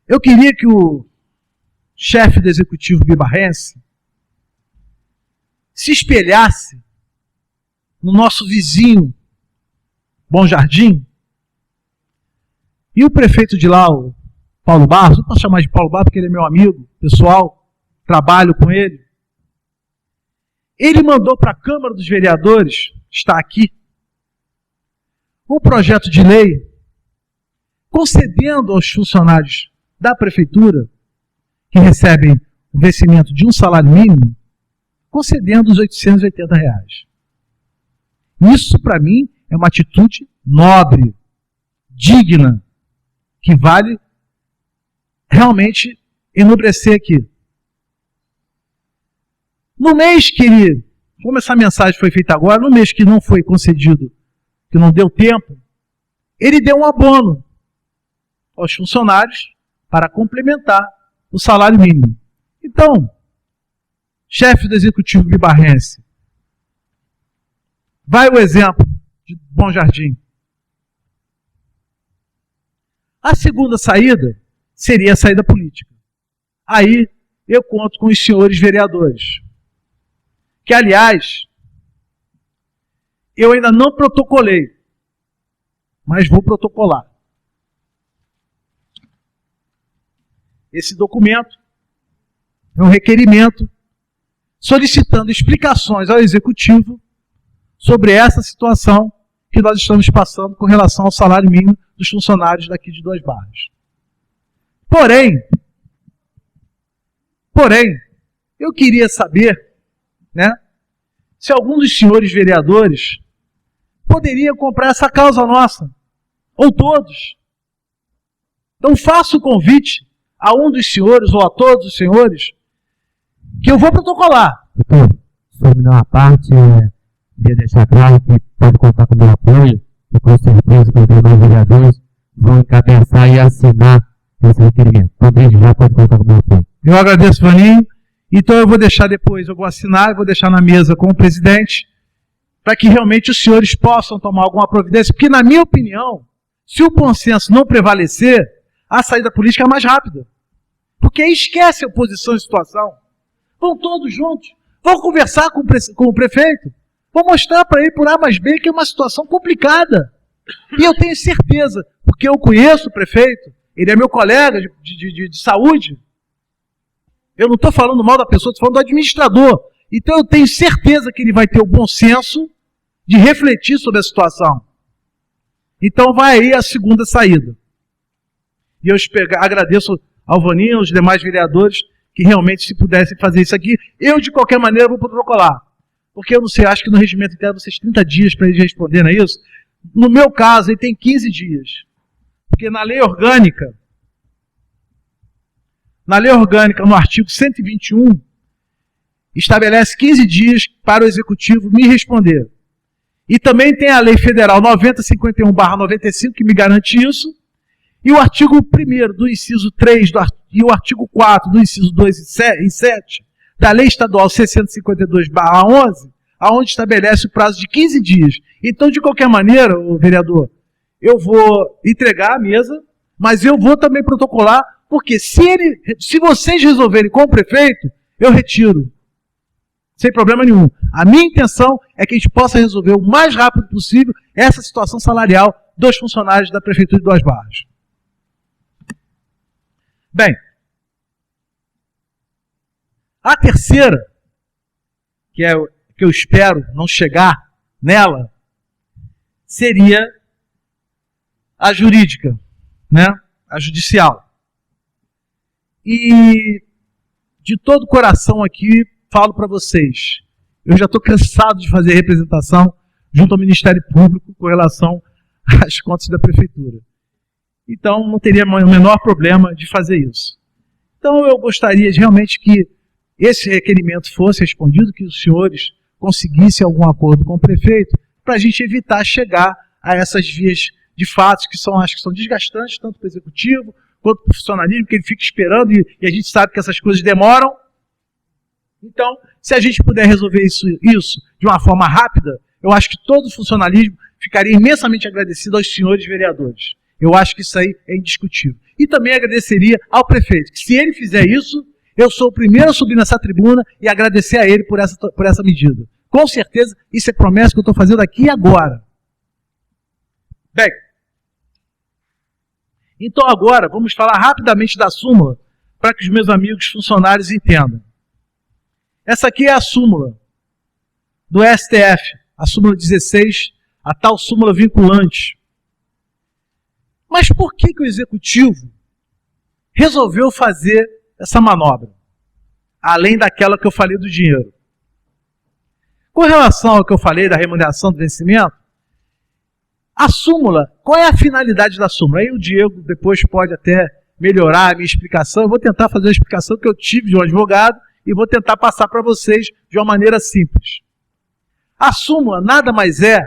Eu queria que o chefe do executivo bibarrense se espelhasse no nosso vizinho Bom Jardim e o prefeito de lá, o Paulo Barros, eu posso chamar de Paulo Barros porque ele é meu amigo pessoal, trabalho com ele. Ele mandou para a Câmara dos Vereadores, está aqui, um projeto de lei concedendo aos funcionários da prefeitura, que recebem o vencimento de um salário mínimo, concedendo os R$880. Isso, para mim, é uma atitude nobre, digna, que vale realmente enobrecer aqui. No mês que ele como essa mensagem foi feita agora, no mês que não foi concedido, que não deu tempo, ele deu um abono aos funcionários para complementar o salário mínimo. Então, chefe do Executivo bibarrense, vai o exemplo de Bom Jardim. A segunda saída seria a saída política. Aí eu conto com os senhores vereadores, que, aliás, eu ainda não protocolei, mas vou protocolar. Esse documento é um requerimento solicitando explicações ao Executivo sobre essa situação que nós estamos passando com relação ao salário mínimo dos funcionários daqui de Duas Barras. Porém, eu queria saber, né, se algum dos senhores vereadores poderia comprar essa causa nossa, ou todos. Então faço o convite a um dos senhores, ou a todos os senhores, que eu vou protocolar. Doutor, só me dá uma parte, queria deixar claro que pode contar com o meu apoio, e com certeza que os demais vereadores vão encabeçar e assinar esse requerimento. Então, desde já pode contar com o meu apoio. Eu agradeço, Vaninho. Então eu vou deixar depois, eu vou assinar, eu vou deixar na mesa com o presidente, para que realmente os senhores possam tomar alguma providência, porque, na minha opinião, se o consenso não prevalecer, a saída política é mais rápida. Porque aí esquece a oposição e situação. Vão todos juntos, vão conversar com o prefeito, vão mostrar para ele por A mais B que é uma situação complicada. E eu tenho certeza, porque eu conheço o prefeito, ele é meu colega de saúde. Eu não estou falando mal da pessoa, estou falando do administrador. Então eu tenho certeza que ele vai ter o bom senso de refletir sobre a situação. Então vai aí a segunda saída. E eu agradeço ao Vaninho, aos demais vereadores, que realmente, se pudessem fazer isso aqui, eu, de qualquer maneira, vou protocolar. Porque eu não sei, acho que no regimento interno vocês 30 dias para eles responderem a isso. No meu caso, ele tem 15 dias. Porque na lei orgânica, no artigo 121, estabelece 15 dias para o Executivo me responder. E também tem a Lei Federal 9051/95, que me garante isso, e o artigo 1º do inciso 3 e o artigo 4 do inciso 2 e 7 da Lei Estadual 652/11, aonde estabelece o prazo de 15 dias. Então, de qualquer maneira, vereador, eu vou entregar a mesa, mas eu vou também protocolar, porque se vocês resolverem com o prefeito, eu retiro. Sem problema nenhum. A minha intenção é que a gente possa resolver o mais rápido possível essa situação salarial dos funcionários da Prefeitura de Duas Barras. Bem, a terceira, que eu espero não chegar nela, seria a jurídica, né? A judicial. E de todo o coração aqui, falo para vocês, eu já estou cansado de fazer representação junto ao Ministério Público com relação às contas da Prefeitura. Então, não teria o menor problema de fazer isso. Então, eu gostaria de realmente que esse requerimento fosse respondido, que os senhores conseguissem algum acordo com o prefeito, para a gente evitar chegar a essas vias de fatos que acho que são desgastantes, tanto para o Executivo quanto para o funcionalismo, que ele fica esperando e a gente sabe que essas coisas demoram. Então, se a gente puder resolver isso de uma forma rápida, eu acho que todo o funcionalismo ficaria imensamente agradecido aos senhores vereadores. Eu acho que isso aí é indiscutível. E também agradeceria ao prefeito, que se ele fizer isso, eu sou o primeiro a subir nessa tribuna e agradecer a ele por essa medida. Com certeza, isso é promessa que eu estou fazendo aqui e agora. Bem, então agora vamos falar rapidamente da súmula, para que os meus amigos funcionários entendam. Essa aqui é a súmula do STF, a súmula 16, a tal súmula vinculante. Mas por que o Executivo resolveu fazer essa manobra? Além daquela que eu falei do dinheiro. Com relação ao que eu falei da remuneração do vencimento, a súmula, qual é a finalidade da súmula? Aí o Diego depois pode até melhorar a minha explicação. Eu vou tentar fazer uma explicação que eu tive de um advogado e vou tentar passar para vocês de uma maneira simples. A súmula nada mais é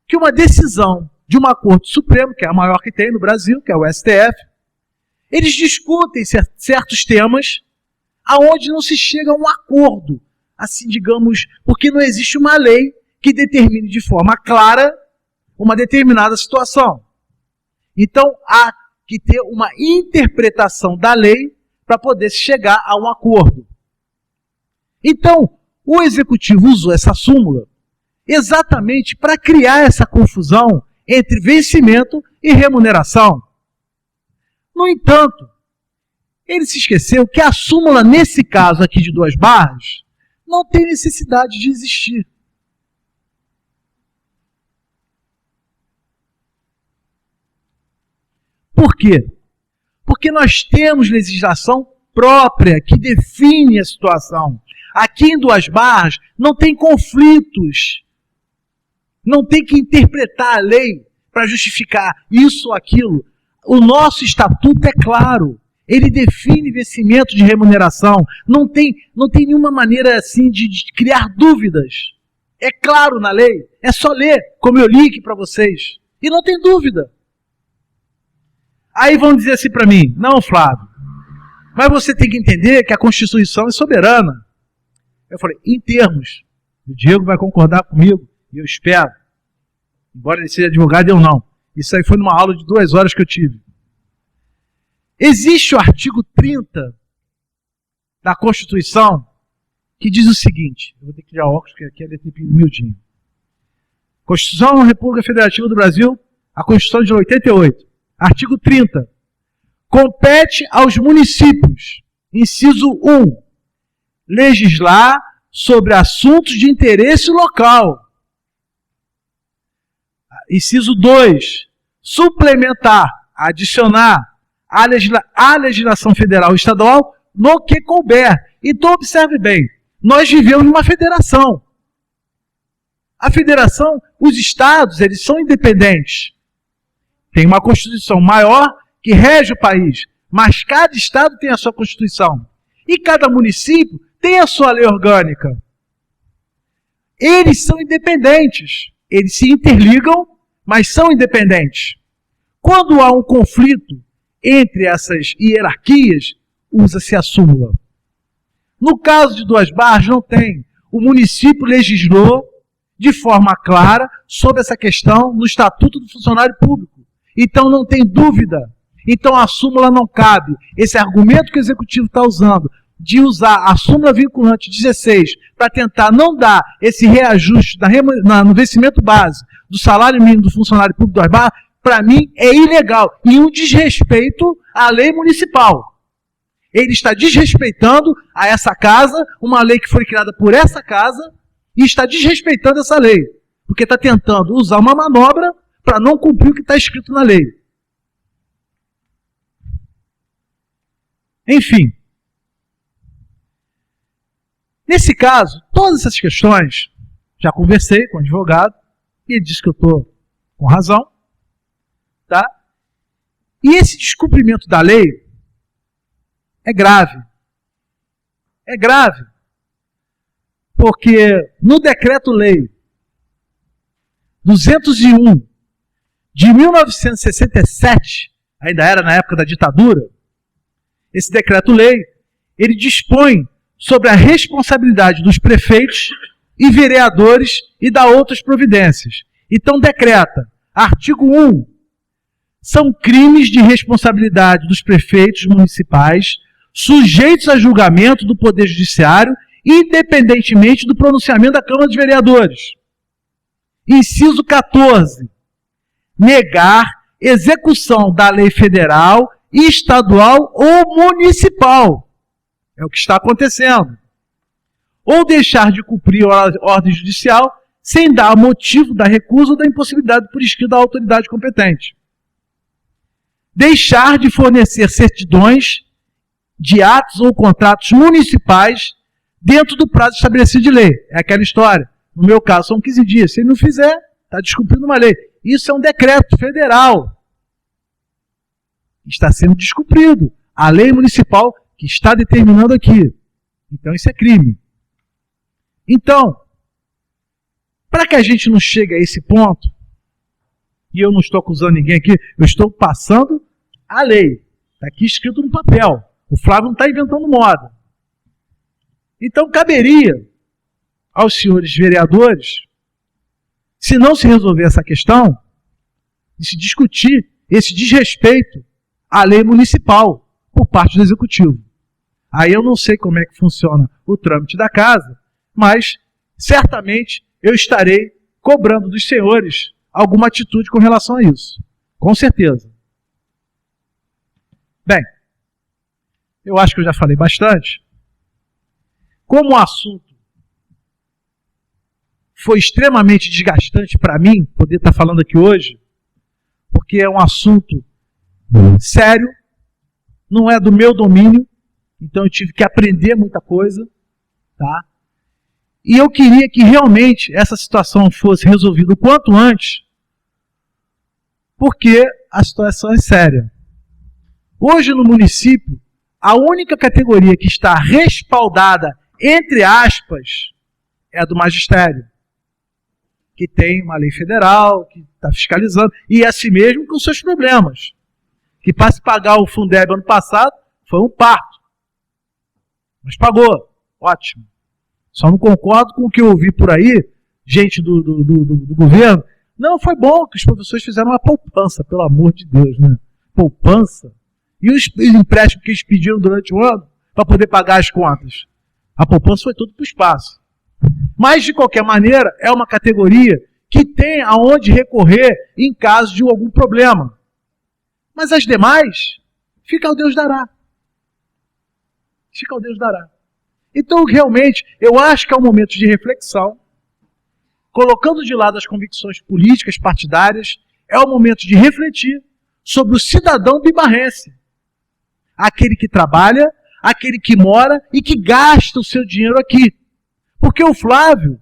que uma decisão de uma Corte Suprema, que é a maior que tem no Brasil, que é o STF. Eles discutem certos temas aonde não se chega a um acordo, assim, digamos, porque não existe uma lei que determine de forma clara uma determinada situação. Então, há que ter uma interpretação da lei para poder se chegar a um acordo. Então, o Executivo usou essa súmula exatamente para criar essa confusão entre vencimento e remuneração. No entanto, ele se esqueceu que a súmula, nesse caso aqui de 2 barras, não tem necessidade de existir. Por quê? Porque nós temos legislação própria que define a situação. Aqui em 2 barras não tem conflitos. Não tem que interpretar a lei para justificar isso ou aquilo. O nosso estatuto é claro. Ele define vencimento de remuneração. Não tem nenhuma maneira assim de criar dúvidas. É claro na lei. É só ler, como eu li aqui para vocês. E não tem dúvida. Aí vão dizer assim para mim, não, Flávio, mas você tem que entender que a Constituição é soberana. Eu falei, em termos, o Diego vai concordar comigo, e eu espero, embora ele seja advogado, eu não. Isso aí foi numa aula de 2 horas que eu tive. Existe o artigo 30 da Constituição que diz o seguinte, eu vou ter que tirar óculos, porque aqui é letra miudinho. Constituição da República Federativa do Brasil, a Constituição de 88. Artigo 30. Compete aos municípios, inciso 1, legislar sobre assuntos de interesse local. Inciso 2, suplementar, adicionar a legislação federal e estadual no que couber. Então, observe bem, nós vivemos numa federação. A federação, os estados, eles são independentes. Tem uma Constituição maior que rege o país, mas cada estado tem a sua Constituição. E cada município tem a sua lei orgânica. Eles são independentes. Eles se interligam, mas são independentes. Quando há um conflito entre essas hierarquias, usa-se a súmula. No caso de 2 barras, não tem. O município legislou de forma clara sobre essa questão no Estatuto do Funcionário Público. Então não tem dúvida. Então a súmula não cabe. Esse argumento que o Executivo está usando, de usar a súmula vinculante 16 para tentar não dar esse reajuste no vencimento base do salário mínimo do funcionário público 2 barras, para mim é ilegal e um desrespeito à lei municipal. Ele está desrespeitando a essa casa, uma lei que foi criada por essa casa, e está desrespeitando essa lei, porque está tentando usar uma manobra para não cumprir o que está escrito na lei. Enfim. Nesse caso, todas essas questões, já conversei com o advogado, e ele disse que eu estou com razão, tá? E esse descumprimento da lei é grave. É grave. Porque no Decreto-Lei 201 de 1967, ainda era na época da ditadura, esse Decreto-Lei, ele dispõe sobre a responsabilidade dos prefeitos e vereadores e dá outras providências. Então decreta, artigo 1, são crimes de responsabilidade dos prefeitos municipais sujeitos a julgamento do Poder Judiciário, independentemente do pronunciamento da Câmara dos Vereadores. Inciso 14, negar execução da lei federal, estadual ou municipal. É o que está acontecendo. Ou deixar de cumprir a ordem judicial sem dar motivo da recusa ou da impossibilidade por escrito da autoridade competente. Deixar de fornecer certidões de atos ou contratos municipais dentro do prazo estabelecido de lei. É aquela história. No meu caso, são 15 dias. Se ele não fizer, está descumprindo uma lei. Isso é um decreto federal. Está sendo descumprido. A lei municipal que está determinando aqui. Então, isso é crime. Então, Para que a gente não chegue a esse ponto, e eu não estou acusando ninguém aqui, eu estou passando a lei. Está aqui escrito no papel. O Flávio não está inventando moda. Então, caberia aos senhores vereadores, se não se resolver essa questão, de se discutir esse desrespeito à lei municipal por parte do Executivo. Aí eu não sei como é que funciona o trâmite da casa, mas certamente eu estarei cobrando dos senhores alguma atitude com relação a isso. Com certeza. Bem, eu acho que eu já falei bastante. Como o assunto foi extremamente desgastante para mim, poder estar falando aqui hoje, porque é um assunto sério, não é do meu domínio, então eu tive que aprender muita coisa, tá? E eu queria que realmente essa situação fosse resolvida o quanto antes, porque a situação é séria. Hoje no município, a única categoria que está respaldada, entre aspas, é a do magistério, que tem uma lei federal, que está fiscalizando, e é assim mesmo com seus problemas. Que para se pagar o Fundeb ano passado, foi um parto. Mas pagou. Ótimo. Só não concordo com o que eu ouvi por aí, gente do governo. Não, foi bom que os professores fizeram uma poupança, pelo amor de Deus, né? Poupança. E os empréstimos que eles pediram durante o ano para poder pagar as contas? A poupança foi tudo para o espaço. Mas, de qualquer maneira, é uma categoria que tem aonde recorrer em caso de algum problema. Mas as demais, fica ao Deus dará. Fica ao Deus dará. Então, realmente, eu acho que é um momento de reflexão, colocando de lado as convicções políticas, partidárias, é o momento de refletir sobre o cidadão bibarrense. Aquele que trabalha, aquele que mora e que gasta o seu dinheiro aqui. Porque o Flávio,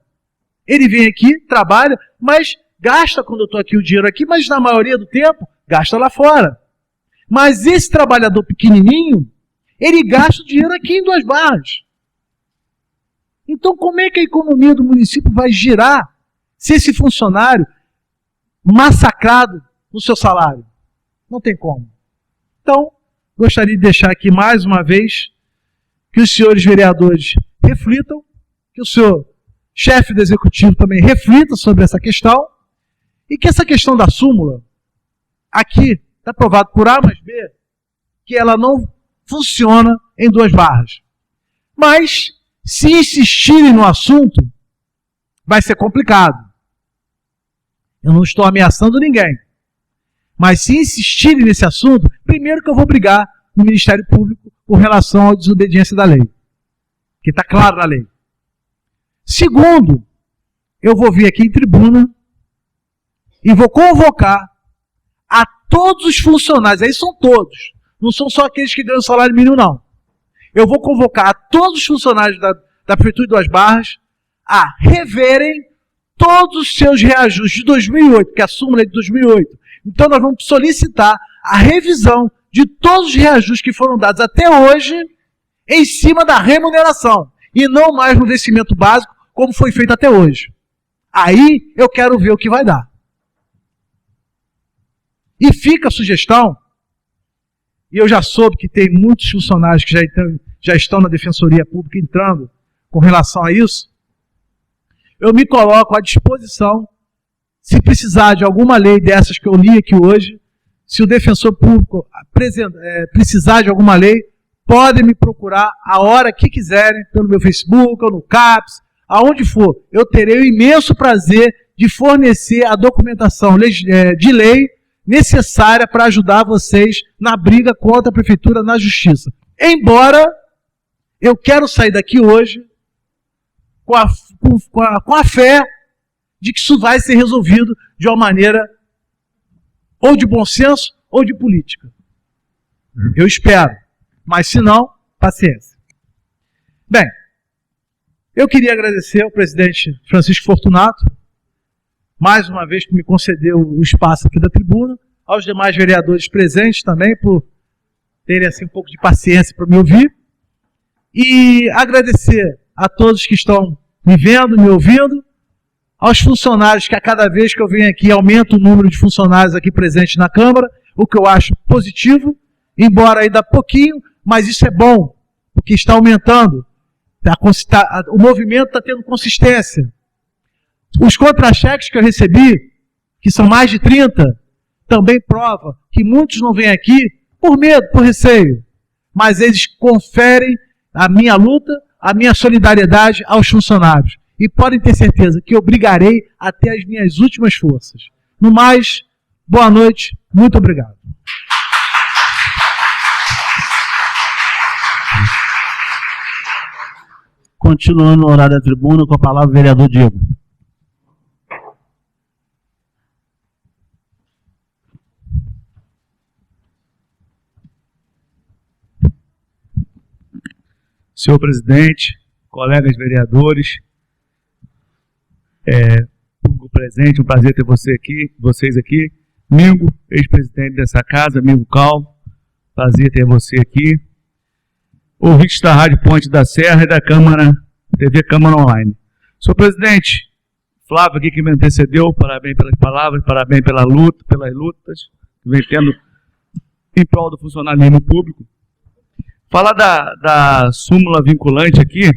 ele vem aqui, trabalha, mas gasta quando eu estou aqui o dinheiro aqui, mas na maioria do tempo, gasta lá fora. Mas esse trabalhador pequenininho, ele gasta o dinheiro aqui em Duas Barras. Então, como é que a economia do município vai girar se esse funcionário massacrado no seu salário? Não tem como. Então, gostaria de deixar aqui mais uma vez que os senhores vereadores reflitam, que o senhor chefe do executivo também reflita sobre essa questão e que essa questão da súmula, aqui, está provado por A mais B, que ela não funciona em Duas Barras. Mas, se insistirem no assunto, vai ser complicado. Eu não estou ameaçando ninguém. Mas se insistirem nesse assunto, primeiro que eu vou brigar no Ministério Público com relação à desobediência da lei. Que está claro na lei. Segundo, eu vou vir aqui em tribuna e vou convocar a todos os funcionários, aí são todos, não são só aqueles que ganham salário mínimo, não. Eu vou convocar a todos os funcionários da Prefeitura de Duas Barras a reverem todos os seus reajustes de 2008, porque a súmula é de 2008. Então nós vamos solicitar a revisão de todos os reajustes que foram dados até hoje em cima da remuneração e não mais no vencimento básico como foi feito até hoje. Aí eu quero ver o que vai dar. E fica a sugestão, e eu já soube que tem muitos funcionários que já estão na Defensoria Pública entrando com relação a isso, eu me coloco à disposição, se precisar de alguma lei dessas que eu li aqui hoje, se o Defensor Público precisar de alguma lei, podem me procurar a hora que quiserem, pelo meu Facebook, ou no CAPS, aonde for. Eu terei o imenso prazer de fornecer a documentação de lei necessária para ajudar vocês na briga contra a Prefeitura na Justiça. Embora eu quero sair daqui hoje com a fé de que isso vai ser resolvido de uma maneira ou de bom senso ou de política. Eu espero. Mas se não, paciência. Bem, eu queria agradecer ao presidente Francisco Fortunato, mais uma vez que me concedeu o espaço aqui da tribuna, aos demais vereadores presentes também por terem assim um pouco de paciência para me ouvir, e agradecer a todos que estão me vendo, me ouvindo, aos funcionários, que a cada vez que eu venho aqui aumenta o número de funcionários aqui presentes na Câmara, o que eu acho positivo, embora ainda pouquinho, mas isso é bom, porque está aumentando. O movimento está tendo consistência. Os contra-cheques que eu recebi, que são mais de 30, também prova que muitos não vêm aqui por medo, por receio, mas eles conferem a minha luta, a minha solidariedade aos funcionários. E podem ter certeza que eu brigarei até as minhas últimas forças. No mais, boa noite, muito obrigado. Continuando o horário da tribuna, com a palavra o vereador Diego. Senhor presidente, colegas vereadores, público presente, um prazer ter vocês aqui. Mingo, ex-presidente dessa casa, Mingo Calvo, prazer ter você aqui. Ouvintes da Rádio Ponte da Serra e da Câmara, TV Câmara Online. Senhor presidente, Flávio aqui que me antecedeu, parabéns pelas palavras, parabéns pelas lutas que vem tendo em prol do funcionalismo público. Falar da súmula vinculante aqui,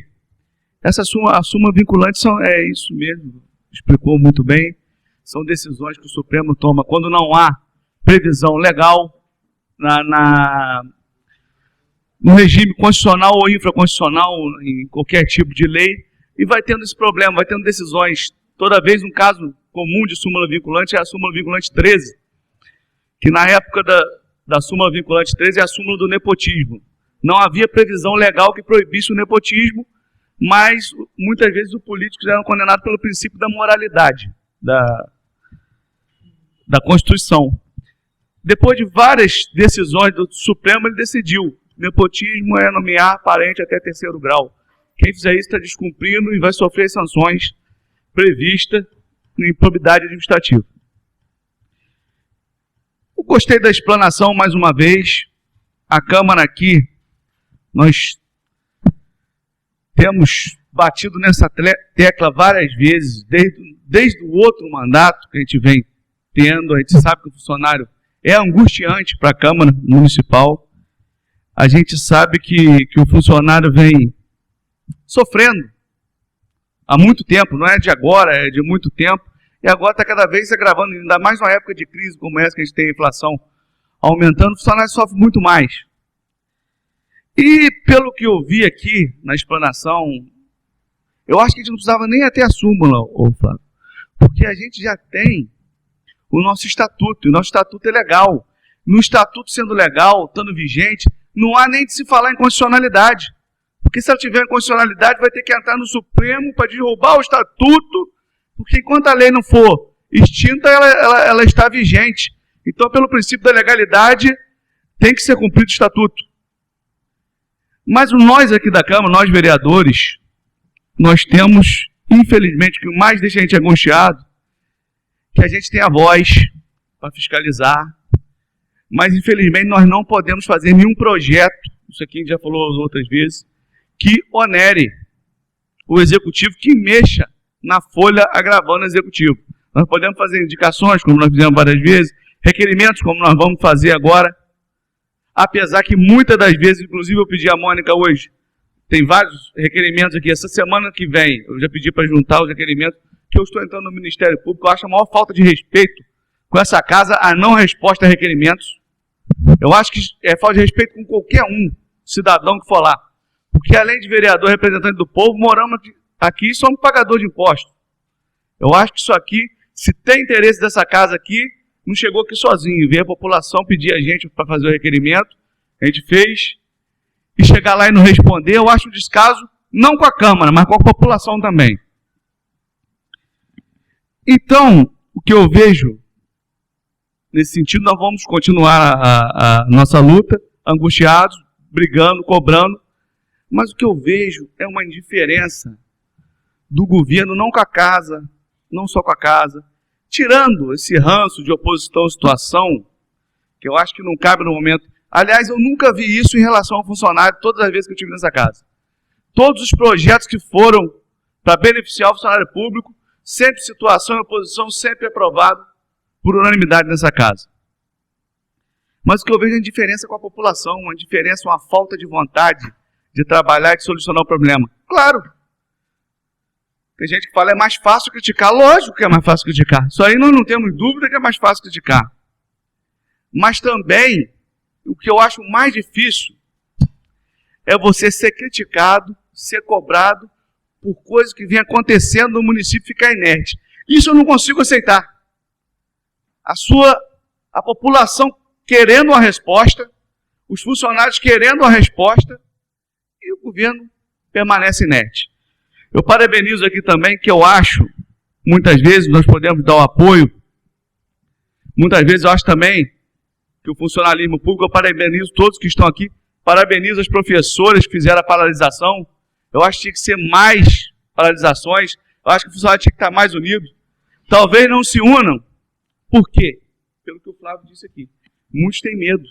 a súmula vinculante é isso mesmo, explicou muito bem, são decisões que o Supremo toma quando não há previsão legal no regime constitucional ou infraconstitucional, em qualquer tipo de lei, e vai tendo esse problema, vai tendo decisões. Toda vez um caso comum de súmula vinculante é a súmula vinculante 13, que na época da súmula vinculante 13 é a súmula do nepotismo. Não havia previsão legal que proibisse o nepotismo, mas muitas vezes os políticos eram condenados pelo princípio da moralidade da Constituição. Depois de várias decisões do Supremo, ele decidiu: nepotismo é nomear parente até terceiro grau. Quem fizer isso está descumprindo e vai sofrer sanções previstas em improbidade administrativa. Eu gostei da explanação mais uma vez. A Câmara aqui, nós temos batido nessa tecla várias vezes, desde o outro mandato que a gente vem tendo. A gente sabe que o funcionário é angustiante para a Câmara Municipal. A gente sabe que o funcionário vem sofrendo há muito tempo, não é de agora, é de muito tempo, e agora está cada vez se agravando, ainda mais numa época de crise como essa, que a gente tem a inflação aumentando, o funcionário sofre muito mais. E pelo que eu vi aqui na explanação, eu acho que a gente não precisava nem até a súmula, Flávio, porque a gente já tem o nosso estatuto, e o nosso estatuto é legal. No estatuto sendo legal, estando vigente, não há nem de se falar em constitucionalidade, porque se ela tiver inconstitucionalidade vai ter que entrar no Supremo para derrubar o estatuto, porque enquanto a lei não for extinta, ela está vigente. Então, pelo princípio da legalidade, tem que ser cumprido o estatuto. Mas nós aqui da Câmara, nós vereadores, nós temos, infelizmente, o que mais deixa a gente angustiado, que a gente tem a voz para fiscalizar, mas infelizmente nós não podemos fazer nenhum projeto, isso aqui a gente já falou outras vezes, que onere o executivo, que mexa na folha agravando o executivo. Nós podemos fazer indicações, como nós fizemos várias vezes, requerimentos, como nós vamos fazer agora, apesar que muitas das vezes, inclusive eu pedi a Mônica hoje, tem vários requerimentos aqui, essa semana que vem, eu já pedi para juntar os requerimentos, que eu estou entrando no Ministério Público, eu acho a maior falta de respeito com essa casa a não resposta a requerimentos. Eu acho que é falta de respeito com qualquer cidadão que for lá. Porque além de vereador, representante do povo, moramos aqui e somos pagadores de impostos. Eu acho que isso aqui, se tem interesse dessa casa aqui, não chegou aqui sozinho. Veio a população pedir a gente para fazer o requerimento, a gente fez, e chegar lá e não responder, eu acho um descaso, não com a Câmara, mas com a população também. Então, o que eu vejo, nesse sentido, nós vamos continuar a nossa luta, angustiados, brigando, cobrando, mas o que eu vejo é uma indiferença do governo, não com a casa, não só com a casa, tirando esse ranço de oposição à situação, que eu acho que não cabe no momento. Aliás, eu nunca vi isso em relação ao funcionário, todas as vezes que eu estive nessa casa. Todos os projetos que foram para beneficiar o funcionário público sempre situação e oposição, sempre aprovado por unanimidade nessa casa. Mas o que eu vejo é indiferença com a população, uma indiferença, uma falta de vontade de trabalhar e de solucionar o problema. Claro, tem gente que fala é mais fácil criticar, lógico que é mais fácil criticar, isso aí nós não temos dúvida que é mais fácil criticar. Mas também, o que eu acho mais difícil é você ser criticado, ser cobrado por coisas que vêm acontecendo no município e ficar inerte. Isso eu não consigo aceitar. A população querendo uma resposta, os funcionários querendo uma resposta, e o governo permanece inerte. Eu parabenizo aqui também, que eu acho, muitas vezes nós podemos dar o apoio, muitas vezes eu acho também que o funcionalismo público, eu parabenizo todos que estão aqui, parabenizo as professoras que fizeram a paralisação, eu acho que tinha que ser mais paralisações, eu acho que o funcionário tinha que estar mais unido. Talvez não se unam. Por quê? Pelo que o Flávio disse aqui. Muitos têm medo.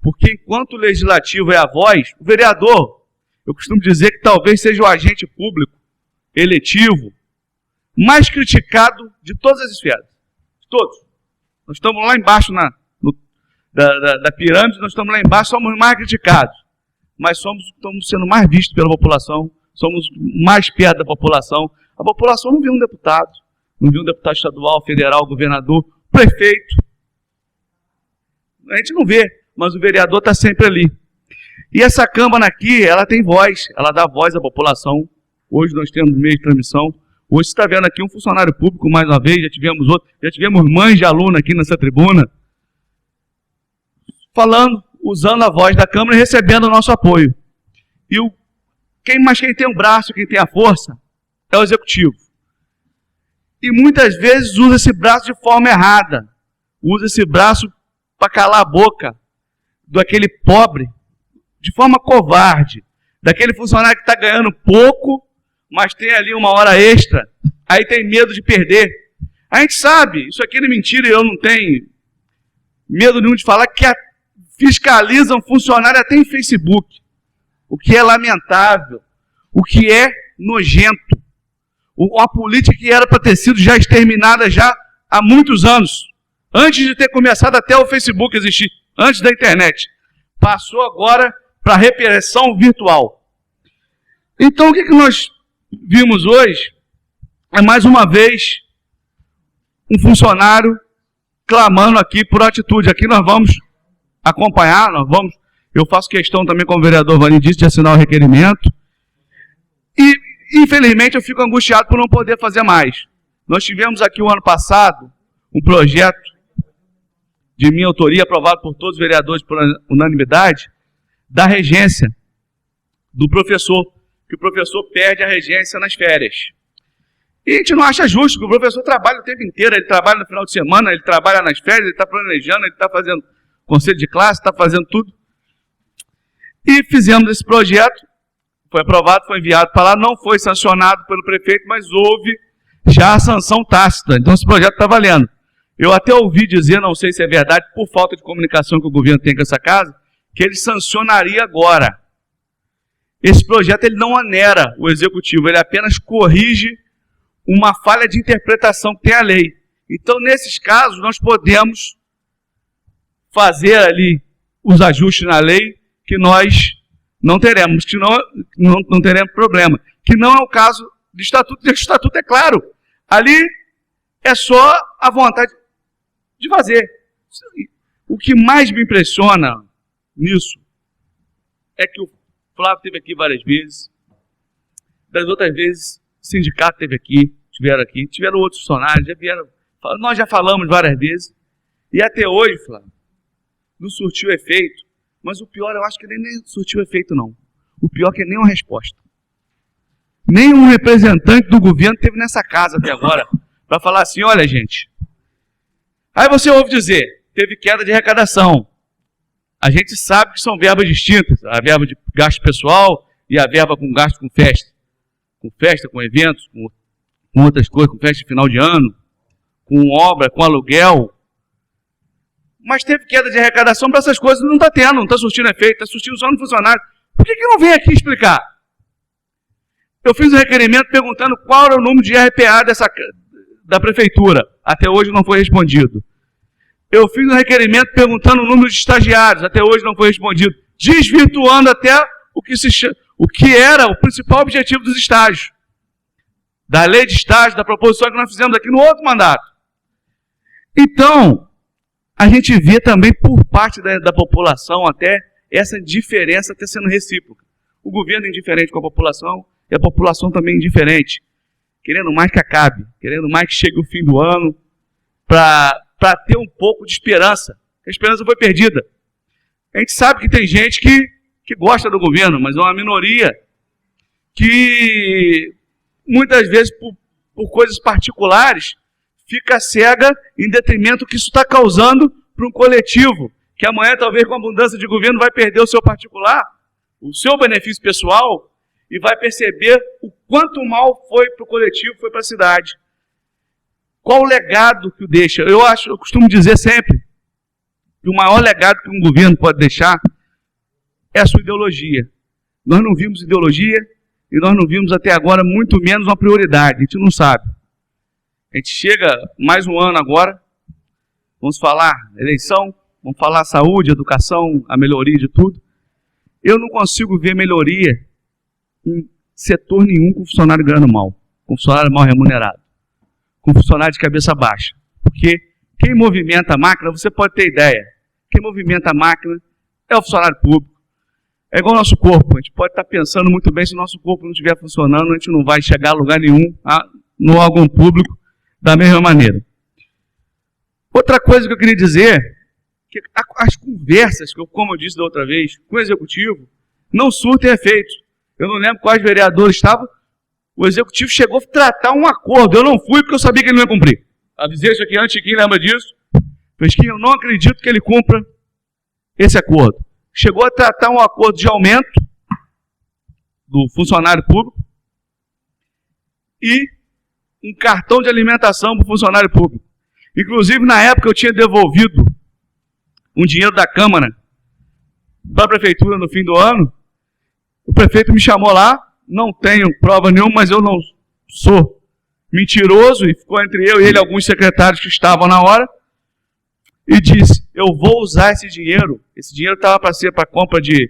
Porque enquanto o legislativo é a voz, o vereador, eu costumo dizer que talvez seja o agente público, eletivo, mais criticado de todas as esferas. De todos. Nós estamos lá embaixo da pirâmide, nós estamos lá embaixo, somos mais criticados. Mas estamos sendo mais vistos pela população, somos mais perto da população. A população não viu um deputado, não viu um deputado estadual, federal, governador, prefeito. A gente não vê, mas o vereador está sempre ali. E essa Câmara aqui, ela tem voz, ela dá voz à população. Hoje nós temos meio de transmissão. Hoje você está vendo aqui um funcionário público, mais uma vez, já tivemos outro, já tivemos mães de aluno aqui nessa tribuna, falando, usando a voz da Câmara e recebendo o nosso apoio. Mas quem tem o braço, quem tem a força, é o Executivo. E muitas vezes usa esse braço de forma errada. Usa esse braço para calar a boca daquele pobre, de forma covarde, daquele funcionário que está ganhando pouco, mas tem ali uma hora extra, aí tem medo de perder. A gente sabe, isso aqui não é mentira, e eu não tenho medo nenhum de falar, que fiscalizam funcionário até em Facebook, o que é lamentável, o que é nojento, uma política que era para ter sido já exterminada já há muitos anos, antes de ter começado até o Facebook existir, antes da internet, passou agora para a repressão virtual. Então o que nós vimos hoje é mais uma vez um funcionário clamando aqui por atitude. Aqui nós vamos acompanhar, eu faço questão também, como o vereador Vani disse, de assinar o requerimento. E, infelizmente, eu fico angustiado por não poder fazer mais. Nós tivemos aqui o ano passado um projeto de minha autoria, aprovado por todos os vereadores por unanimidade, da regência do professor, que o professor perde a regência nas férias. E a gente não acha justo, que o professor trabalha o tempo inteiro, ele trabalha no final de semana, ele trabalha nas férias, ele está planejando, ele está fazendo conselho de classe, está fazendo tudo. E fizemos esse projeto, foi aprovado, foi enviado para lá, não foi sancionado pelo prefeito, mas houve já a sanção tácita, então esse projeto está valendo. Eu até ouvi dizer, não sei se é verdade, por falta de comunicação que o governo tem com essa casa, que ele sancionaria agora. Esse projeto ele não onera o executivo, ele apenas corrige uma falha de interpretação que tem a lei. Então, nesses casos, nós podemos fazer ali os ajustes na lei que nós não teremos, que não teremos problema. Que não é o caso do estatuto, porque o estatuto é claro. Ali é só a vontade de fazer. O que mais me impressiona nisso é que o Flávio esteve aqui várias vezes, das outras vezes o sindicato esteve aqui, tiveram outros funcionários, nós já falamos várias vezes, e até hoje, Flávio, não surtiu efeito, mas o pior eu acho que nem surtiu efeito não, o pior é que é nenhuma resposta. Nenhum representante do governo esteve nessa casa até agora, para falar assim, olha gente, aí você ouve dizer, teve queda de arrecadação. A gente sabe que são verbas distintas, a verba de gasto pessoal e a verba com gasto com festa. Com festa, com eventos, com outras coisas, com festa de final de ano, com obra, com aluguel. Mas teve queda de arrecadação para essas coisas, não está tendo, não está surtindo efeito, está surtindo só no funcionário. Por que não vem aqui explicar? Eu fiz um requerimento perguntando qual era o número de RPA da prefeitura. Até hoje não foi respondido. Eu fiz um requerimento perguntando o número de estagiários. Até hoje não foi respondido. Desvirtuando até o que era o principal objetivo dos estágios. Da lei de estágio, da proposição que nós fizemos aqui no outro mandato. Então, a gente vê também por parte da população até essa diferença até sendo recíproca. O governo é indiferente com a população e a população também é indiferente. Querendo mais que acabe, querendo mais que chegue o fim do ano para ter um pouco de esperança. A esperança foi perdida. A gente sabe que tem gente que gosta do governo, mas é uma minoria que muitas vezes por coisas particulares fica cega em detrimento que isso está causando para um coletivo, que amanhã talvez com a mudança de governo vai perder o seu particular, o seu benefício pessoal, e vai perceber o quanto mal foi para o coletivo, foi para a cidade. Qual o legado que o deixa? Eu costumo dizer sempre que o maior legado que um governo pode deixar é a sua ideologia. Nós não vimos ideologia e nós não vimos até agora muito menos uma prioridade, a gente não sabe. A gente chega mais um ano agora, vamos falar eleição, vamos falar saúde, educação, a melhoria de tudo. Eu não consigo ver melhoria em setor nenhum com funcionário ganhando mal, com funcionário mal remunerado, com funcionário de cabeça baixa. Porque quem movimenta a máquina, você pode ter ideia, quem movimenta a máquina é o funcionário público. É igual ao nosso corpo, a gente pode estar pensando muito bem, se o nosso corpo não estiver funcionando, a gente não vai chegar a lugar nenhum no órgão público da mesma maneira. Outra coisa que eu queria dizer, que as conversas, como eu disse da outra vez, com o executivo, não surtem efeito. Eu não lembro quais vereadores estavam, o executivo chegou a tratar um acordo, eu não fui porque eu sabia que ele não ia cumprir. Avisei isso aqui antes, quem lembra disso? Pesquinha, eu não acredito que ele cumpra esse acordo. Chegou a tratar um acordo de aumento do funcionário público e um cartão de alimentação para o funcionário público. Inclusive, na época, eu tinha devolvido um dinheiro da Câmara para a Prefeitura no fim do ano. O prefeito me chamou lá, não tenho prova nenhuma, mas eu não sou mentiroso, e ficou entre eu e ele alguns secretários que estavam na hora, e disse, eu vou usar esse dinheiro estava para ser para compra de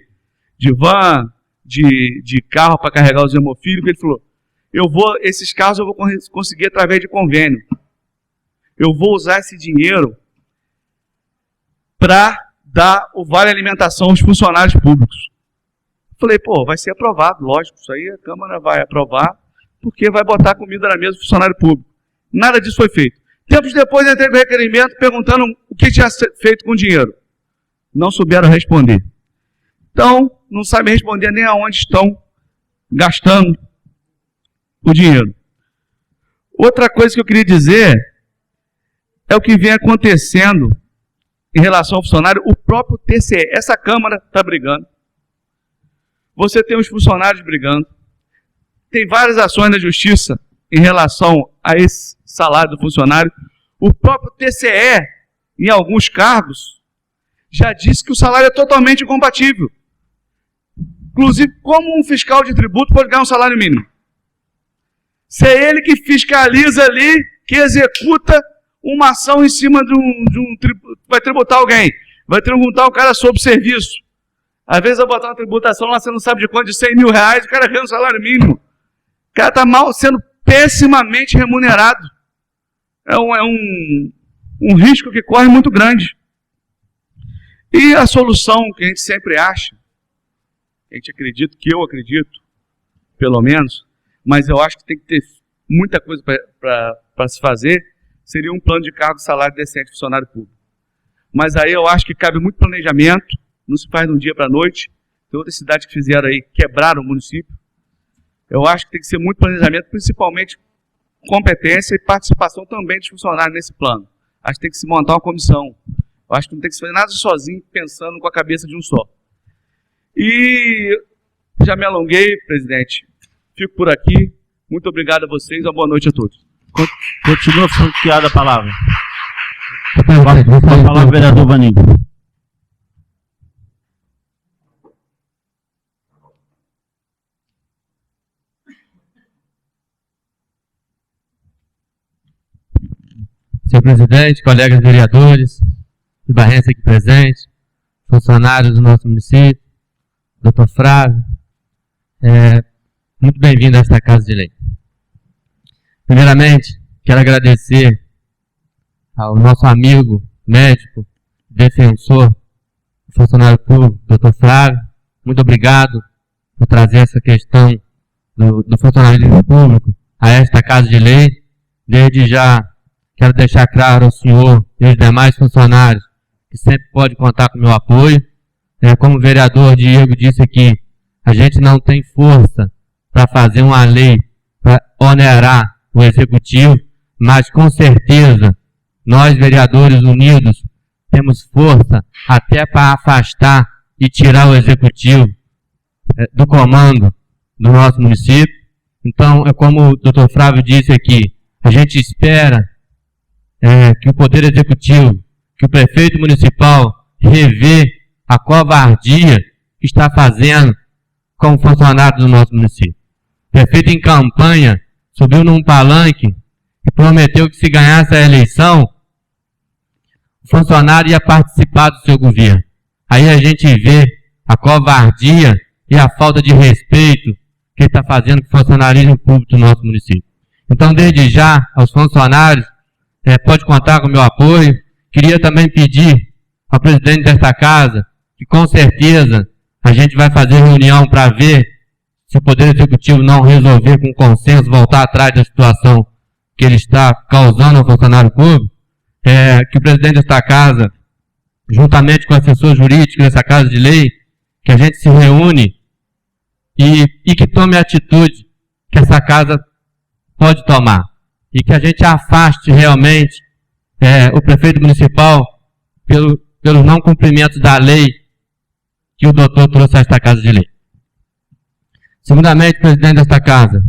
van, de carro para carregar os hemofílicos. Ele falou, esses carros eu vou conseguir através de convênio. Eu vou usar esse dinheiro para dar o vale alimentação aos funcionários públicos. Falei, vai ser aprovado, lógico, isso aí a Câmara vai aprovar, porque vai botar comida na mesa do funcionário público. Nada disso foi feito. Tempos depois eu entrei com o requerimento perguntando o que tinha feito com o dinheiro. Não souberam responder. Então, não sabem responder nem aonde estão gastando o dinheiro. Outra coisa que eu queria dizer é o que vem acontecendo em relação ao funcionário, o próprio TCE. Essa Câmara está brigando. Você tem os funcionários brigando. Tem várias ações na Justiça em relação a esse salário do funcionário. O próprio TCE, em alguns cargos, já disse que o salário é totalmente incompatível. Inclusive, como um fiscal de tributo pode ganhar um salário mínimo? Se é ele que fiscaliza ali, que executa uma ação em cima de um tributo, vai tributar alguém, vai tributar o cara sobre serviço. Às vezes vai botar uma tributação lá, você não sabe de quanto, de 100 mil reais, o cara ganha um salário mínimo. O cara está sendo pessimamente remunerado. É um risco que corre muito grande. E a solução que a gente sempre acha, a gente acredita, que eu acredito, pelo menos, mas eu acho que tem que ter muita coisa para se fazer, seria um plano de cargo e salário decente de funcionário público. Mas aí eu acho que cabe muito planejamento, não se faz de um dia para a noite. Tem outras cidades que fizeram aí, quebraram o município. Eu acho que tem que ser muito planejamento, principalmente competência e participação também dos funcionários nesse plano. Acho que tem que se montar uma comissão. Eu acho que não tem que se fazer nada sozinho, pensando com a cabeça de um só. E já me alonguei, presidente. Fico por aqui. Muito obrigado a vocês. Uma boa noite a todos. Continua franqueada a palavra. A palavra, vereador Vanim. senhor presidente, colegas vereadores, ibarrense aqui presente, funcionários do nosso município, doutor Flávio, muito bem-vindo a esta Casa de Lei. Primeiramente, quero agradecer ao nosso amigo, médico, defensor, funcionário público, doutor Flávio. Muito obrigado por trazer essa questão do funcionalismo público a esta Casa de Lei. Desde já, quero deixar claro ao senhor e aos demais funcionários que sempre pode contar com o meu apoio. Como o vereador Diego disse aqui, a gente não tem força para fazer uma lei para onerar o executivo, mas com certeza nós, vereadores unidos, temos força até para afastar e tirar o executivo do comando do nosso município. Então, como o doutor Flávio disse aqui, a gente espera que o Poder Executivo, que o prefeito municipal revê a covardia que está fazendo com o funcionário do nosso município. O prefeito em campanha subiu num palanque e prometeu que se ganhasse a eleição, o funcionário ia participar do seu governo. Aí a gente vê a covardia e a falta de respeito que ele está fazendo com o funcionarismo público do nosso município. Então, desde já, aos funcionários, pode contar com o meu apoio. Queria também pedir ao presidente desta casa que, com certeza, a gente vai fazer reunião para ver se o Poder Executivo não resolver com consenso, voltar atrás da situação que ele está causando ao funcionário público, que o presidente desta casa, juntamente com o assessor jurídico dessa Casa de Lei, que a gente se reúne e que tome a atitude que essa casa pode tomar. E que a gente afaste realmente o prefeito municipal pelos não cumprimentos da lei que o doutor trouxe a esta Casa de Lei. Segundamente, presidente desta casa,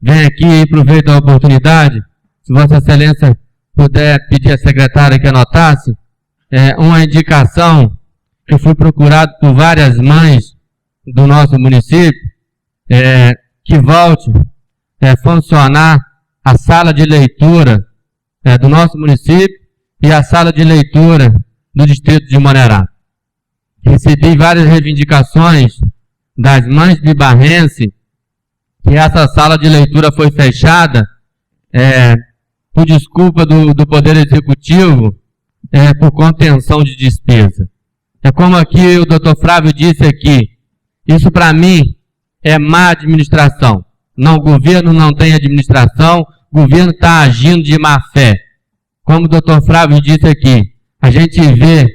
vem aqui e aproveita a oportunidade, se Vossa Excelência puder pedir à secretária que anotasse, uma indicação que eu fui procurado por várias mães do nosso município, que volte a funcionar a sala de leitura do nosso município e a sala de leitura do distrito de Manerá. Recebi várias reivindicações das mães de Ibarrense que essa sala de leitura foi fechada por desculpa do Poder Executivo por contenção de despesa. Como aqui o doutor Flávio disse aqui, isso para mim é má administração. Não, o governo não tem administração, o governo está agindo de má fé. Como o doutor Flávio disse aqui, a gente vê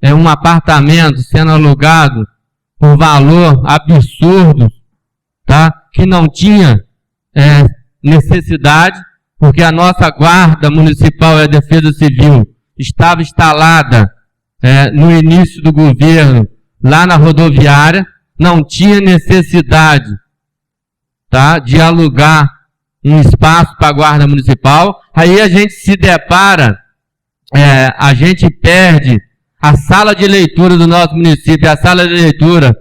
um apartamento sendo alugado por valor absurdo, tá? Que não tinha necessidade, porque a nossa Guarda Municipal e a Defesa Civil estava instalada no início do governo, lá na rodoviária, não tinha necessidade, tá, de alugar um espaço para a Guarda Municipal. Aí a gente se depara, a gente perde a sala de leitura do nosso município, a sala de leitura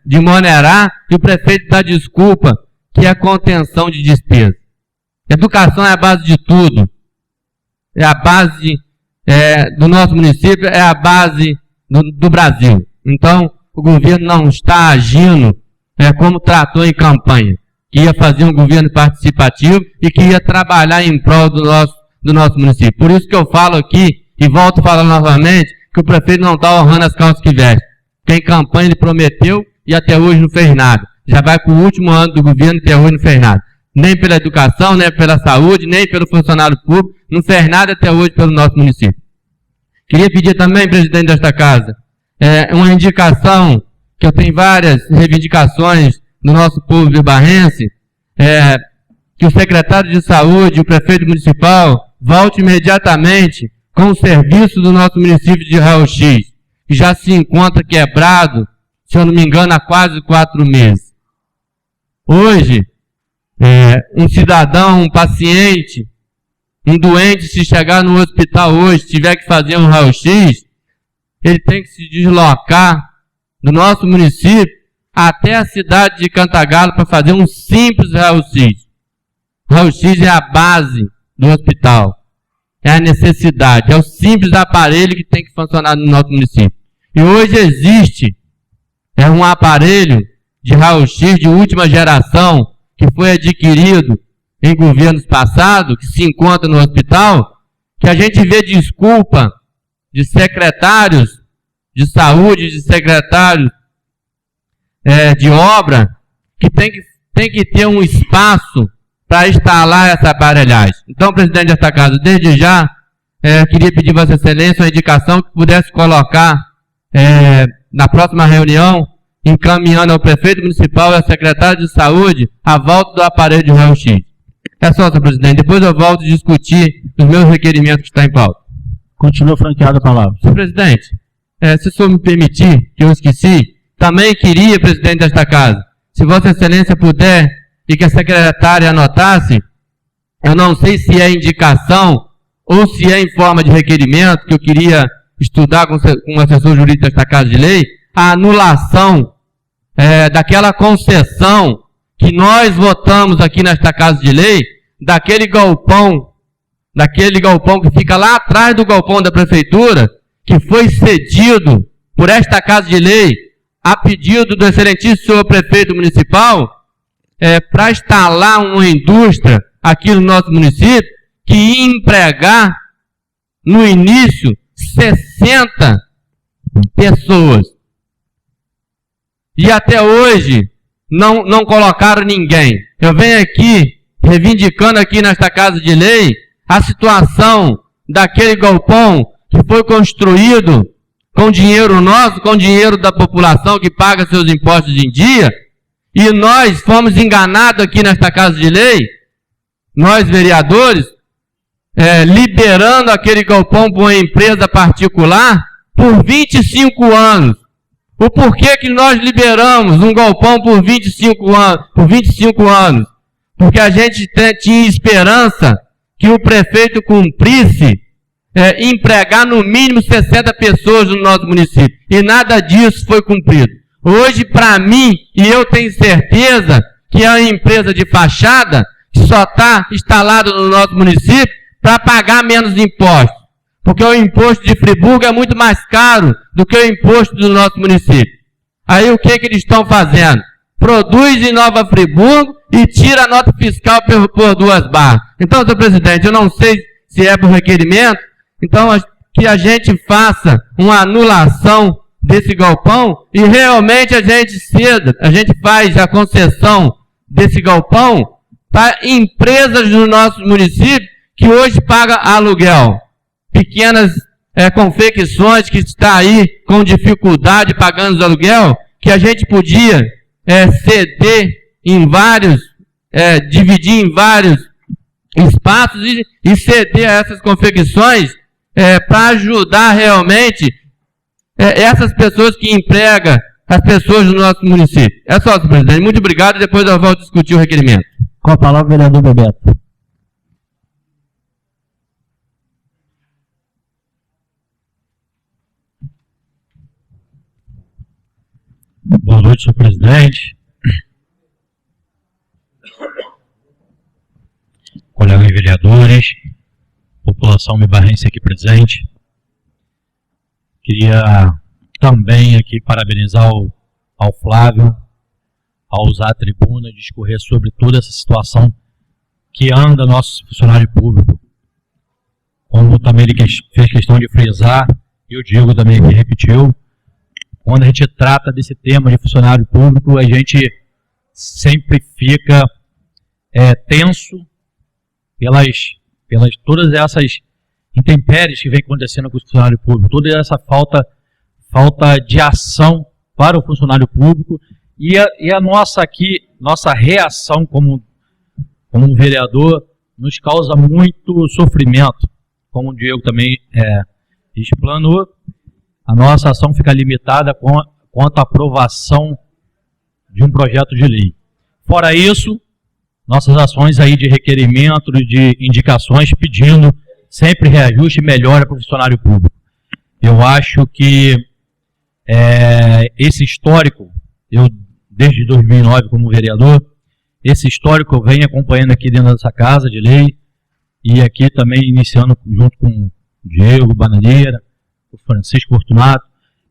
de Manerá, e o prefeito dá desculpa que é contenção de despesa. Educação é a base de tudo. É a base do nosso município, é a base do Brasil. Então, o governo não está agindo como tratou em campanha, que ia fazer um governo participativo e que ia trabalhar em prol do nosso município. Por isso que eu falo aqui, e volto a falar novamente, que o prefeito não está honrando as calças que veste. Porque em campanha ele prometeu e até hoje não fez nada. Já vai para o último ano do governo e até hoje não fez nada. Nem pela educação, nem pela saúde, nem pelo funcionário público, não fez nada até hoje pelo nosso município. Queria pedir também, presidente desta casa, uma indicação, que eu tenho várias reivindicações do nosso povo ibarrense, que o secretário de saúde, o prefeito municipal, volte imediatamente com o serviço do nosso município de raio-x, que já se encontra quebrado, se eu não me engano, há quase 4 meses. Hoje, um cidadão, um paciente, um doente, se chegar no hospital hoje, tiver que fazer um raio-x, ele tem que se deslocar do nosso município até a cidade de Cantagalo para fazer um simples raio-x. Raio-x é a base do hospital. é a necessidade, é o simples aparelho que tem que funcionar no nosso município. E hoje existe um aparelho de raio-x de última geração que foi adquirido em governos passados, que se encontra no hospital, que a gente vê desculpa de secretários de saúde, de secretários de obra, que tem que ter um espaço para instalar essa aparelhagem. Então, presidente desta casa, desde já, queria pedir a Vossa Excelência uma indicação que pudesse colocar na próxima reunião, encaminhando ao prefeito municipal e ao secretário de saúde a volta do aparelho de raio-x. É só, senhor presidente. Depois eu volto a discutir os meus requerimentos que estão em pauta. Continua franqueada a palavra. Senhor presidente, se o senhor me permitir, que eu esqueci, também queria, presidente desta casa, se Vossa Excelência puder e que a secretária anotasse, eu não sei se é indicação ou se é em forma de requerimento, que eu queria estudar com o assessor jurídico desta casa de lei, a anulação daquela concessão que nós votamos aqui nesta casa de lei, daquele galpão que fica lá atrás do galpão da prefeitura, que foi cedido por esta casa de lei, a pedido do excelentíssimo senhor prefeito municipal, para instalar uma indústria aqui no nosso município, que ia empregar, no início, 60 pessoas. E até hoje, não colocaram ninguém. Eu venho aqui, reivindicando aqui nesta casa de lei, a situação daquele galpão que foi construído com dinheiro nosso, com dinheiro da população que paga seus impostos em dia, e nós fomos enganados aqui nesta casa de lei, nós vereadores, liberando aquele galpão para uma empresa particular por 25 anos. O porquê que nós liberamos um galpão por 25 anos? Porque a gente tinha esperança que o prefeito cumprisse empregar no mínimo 60 pessoas no nosso município. E nada disso foi cumprido. Hoje, para mim, e eu tenho certeza que é uma empresa de fachada que só está instalada no nosso município para pagar menos impostos. Porque o imposto de Friburgo é muito mais caro do que o imposto do nosso município. Aí o que eles estão fazendo? Produz em Nova Friburgo e tira a nota fiscal por 2 barras. Então, senhor presidente, eu não sei se é por requerimento, então que a gente faça uma anulação desse galpão e realmente a gente faz a concessão desse galpão para empresas do nosso município que hoje pagam aluguel. Pequenas confecções que está aí com dificuldade pagando os aluguel, que a gente podia ceder em vários, dividir em vários espaços e ceder a essas confecções para ajudar realmente essas pessoas que empregam as pessoas do nosso município. É só, senhor presidente. Muito obrigado e depois eu volto a discutir o requerimento. Com a palavra, vereador Bebeto. Boa noite, senhor presidente. Colegas vereadores, população mibarrense aqui presente. Queria também aqui parabenizar ao Flávio, ao usar a tribuna, discorrer sobre toda essa situação que anda nosso funcionário público. Como também ele fez questão de frisar, e o Diego também aqui repetiu, quando a gente trata desse tema de funcionário público, a gente sempre fica tenso pelas todas essas intempéries que vem acontecendo com o funcionário público, toda essa falta de ação para o funcionário público e a nossa reação como vereador nos causa muito sofrimento, como o Diego também explanou. A nossa ação fica limitada quanto à aprovação de um projeto de lei. Fora isso, nossas ações aí de requerimento, de indicações, pedindo sempre reajuste e melhora para o funcionário público. Eu acho que esse histórico, eu desde 2009 como vereador, esse histórico eu venho acompanhando aqui dentro dessa casa de lei, e aqui também iniciando junto com o Diego Bananeira, o Francisco Fortunato,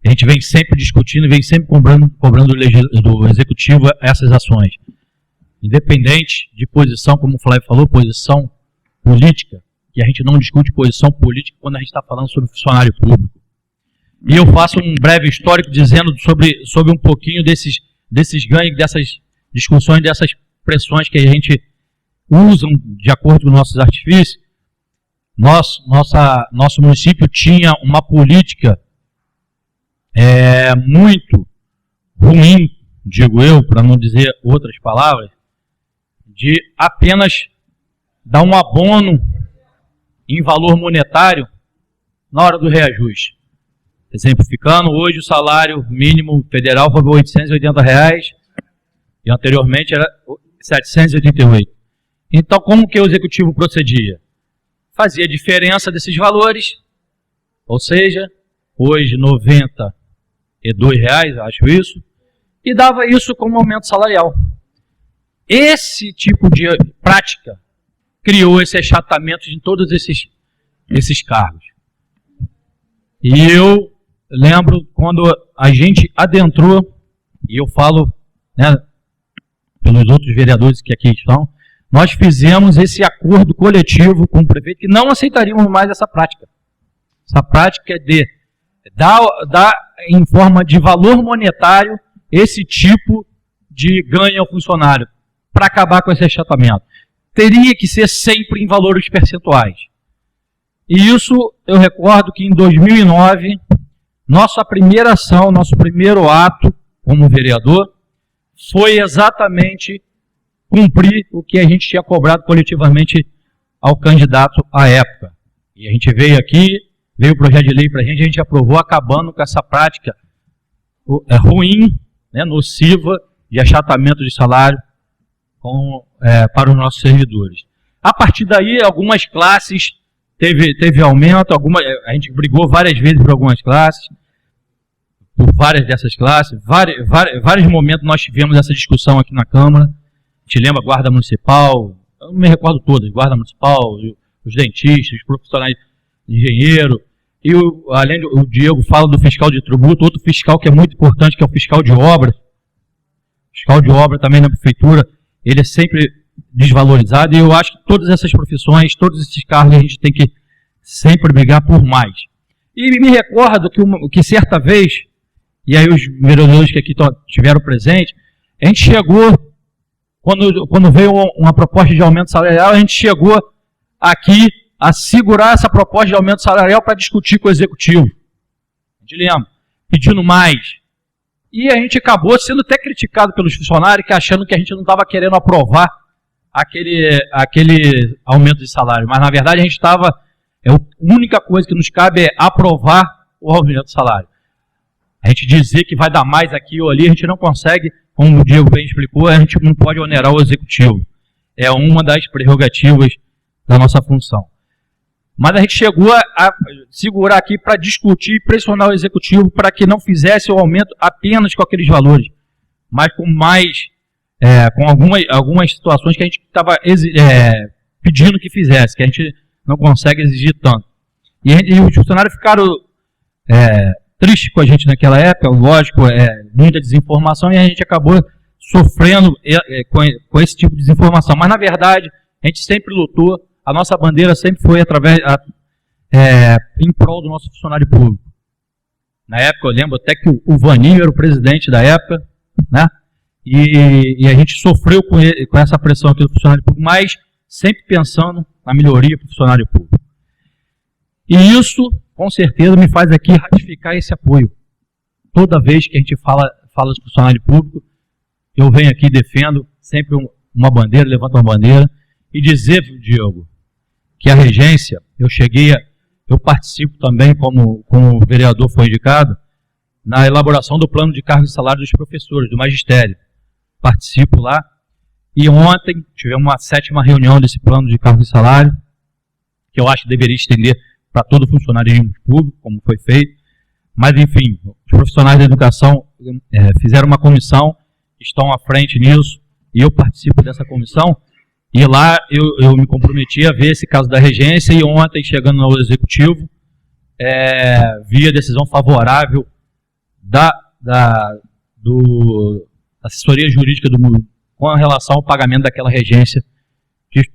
a gente vem sempre discutindo, vem sempre cobrando do Executivo essas ações. Independente de posição, como o Flávio falou, posição política, que a gente não discute posição política quando a gente está falando sobre funcionário público. E eu faço um breve histórico dizendo sobre um pouquinho desses ganhos, dessas discussões, dessas pressões que a gente usa de acordo com nossos artifícios. Nosso município tinha uma política muito ruim, digo eu, para não dizer outras palavras, de apenas dar um abono em valor monetário na hora do reajuste. Exemplificando, hoje o salário mínimo federal foi R$ 880 e anteriormente era R$ 788. Então, como que o Executivo procedia? Fazia diferença desses valores, ou seja, hoje R$ 92, acho isso, e dava isso como aumento salarial. Esse tipo de prática criou esse achatamento em todos esses cargos. E eu lembro quando a gente adentrou, e eu falo, né, pelos outros vereadores que aqui estão, nós fizemos esse acordo coletivo com o prefeito que não aceitaríamos mais essa prática. Essa prática de dar em forma de valor monetário esse tipo de ganho ao funcionário, para acabar com esse achatamento. Teria que ser sempre em valores percentuais. E isso, eu recordo que em 2009, nossa primeira ação, nosso primeiro ato como vereador, foi exatamente cumprir o que a gente tinha cobrado coletivamente ao candidato à época. E a gente veio aqui, veio o projeto de lei para a gente aprovou, acabando com essa prática ruim, né, nociva, de achatamento de salário para os nossos servidores. A partir daí, algumas classes teve aumento, a gente brigou várias vezes por algumas classes, por várias dessas classes, vários momentos nós tivemos essa discussão aqui na Câmara. A gente lembra a Guarda Municipal, eu não me recordo todas, Guarda Municipal, os dentistas, os profissionais de engenheiro, e além do Diego fala do fiscal de tributo, outro fiscal que é muito importante, que é o fiscal de obras. O fiscal de obra também na prefeitura, ele é sempre desvalorizado, e eu acho que todas essas profissões, todos esses cargos, a gente tem que sempre brigar por mais. E me recordo que certa vez, e aí os vereadores que aqui tiveram presente, a gente chegou, quando veio uma proposta de aumento salarial, a gente chegou aqui a segurar essa proposta de aumento salarial para discutir com o Executivo. A gente lembra, pedindo mais. E a gente acabou sendo até criticado pelos funcionários, achando que a gente não estava querendo aprovar aquele aumento de salário. Mas, na verdade, a gente estava... a única coisa que nos cabe é aprovar o aumento de salário. A gente dizer que vai dar mais aqui ou ali, a gente não consegue, como o Diego bem explicou, a gente não pode onerar o Executivo. É uma das prerrogativas da nossa função. Mas a gente chegou a segurar aqui para discutir e pressionar o Executivo para que não fizesse o aumento apenas com aqueles valores, mas com mais, com algumas situações que a gente estava pedindo que fizesse, que a gente não consegue exigir tanto. E os funcionários ficaram tristes com a gente naquela época, lógico, muita desinformação, e a gente acabou sofrendo com esse tipo de desinformação. Mas, na verdade, a gente sempre lutou. A nossa bandeira sempre foi em prol do nosso funcionário público. Na época, eu lembro até que o Vaninho era o presidente da época, né? E a gente sofreu com essa pressão aqui do funcionário público, mas sempre pensando na melhoria para o funcionário público. E isso, com certeza, me faz aqui ratificar esse apoio. Toda vez que a gente fala do funcionário público, eu venho aqui e defendo sempre uma bandeira, levanto uma bandeira, e dizer, Diogo, que a regência, eu participo também, como o vereador foi indicado, na elaboração do plano de cargos e salários dos professores, do magistério. Participo lá, e ontem tivemos uma 7ª reunião desse plano de cargos e salário, que eu acho que deveria estender para todo funcionarismo público, como foi feito, mas enfim, os profissionais da educação fizeram uma comissão, estão à frente nisso, e eu participo dessa comissão, E lá eu me comprometi a ver esse caso da regência, e ontem, chegando no Executivo, vi a decisão favorável da assessoria jurídica do MUD com relação ao pagamento daquela regência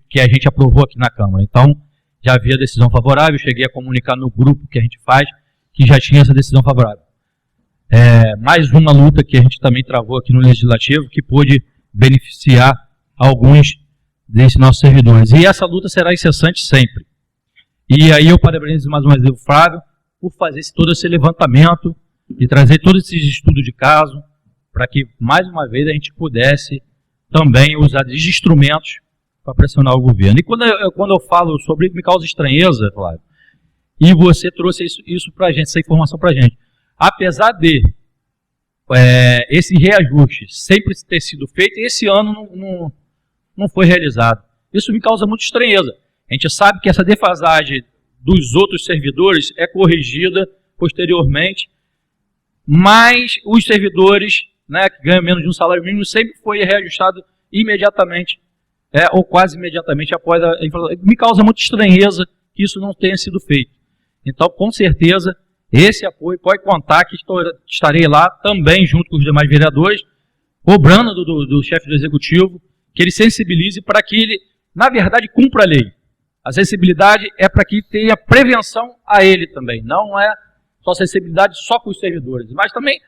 que a gente aprovou aqui na Câmara. Então, já havia decisão favorável, cheguei a comunicar no grupo que a gente faz, que já tinha essa decisão favorável. Mais uma luta que a gente também travou aqui no Legislativo, que pôde beneficiar alguns desses nossos servidores. E essa luta será incessante sempre. E aí eu parabenizo mais uma vez o Flávio por fazer todo esse levantamento e trazer todos esses estudos de caso, para que, mais uma vez, a gente pudesse também usar esses instrumentos para pressionar o governo. E quando eu falo sobre, me causa estranheza, Flávio, e você trouxe isso para a gente, essa informação para a gente. Apesar de esse reajuste sempre ter sido feito, esse ano não foi realizado. Isso me causa muita estranheza. A gente sabe que essa defasagem dos outros servidores é corrigida posteriormente, mas os servidores, né, que ganham menos de um salário mínimo sempre foi reajustado imediatamente, ou quase imediatamente após a inflação. Me causa muita estranheza que isso não tenha sido feito. Então, com certeza, esse apoio pode contar que estarei lá também junto com os demais vereadores, cobrando do chefe do Executivo que ele sensibilize para que ele, na verdade, cumpra a lei. A sensibilidade é para que tenha prevenção a ele também. Não é só sensibilidade só com os servidores, mas também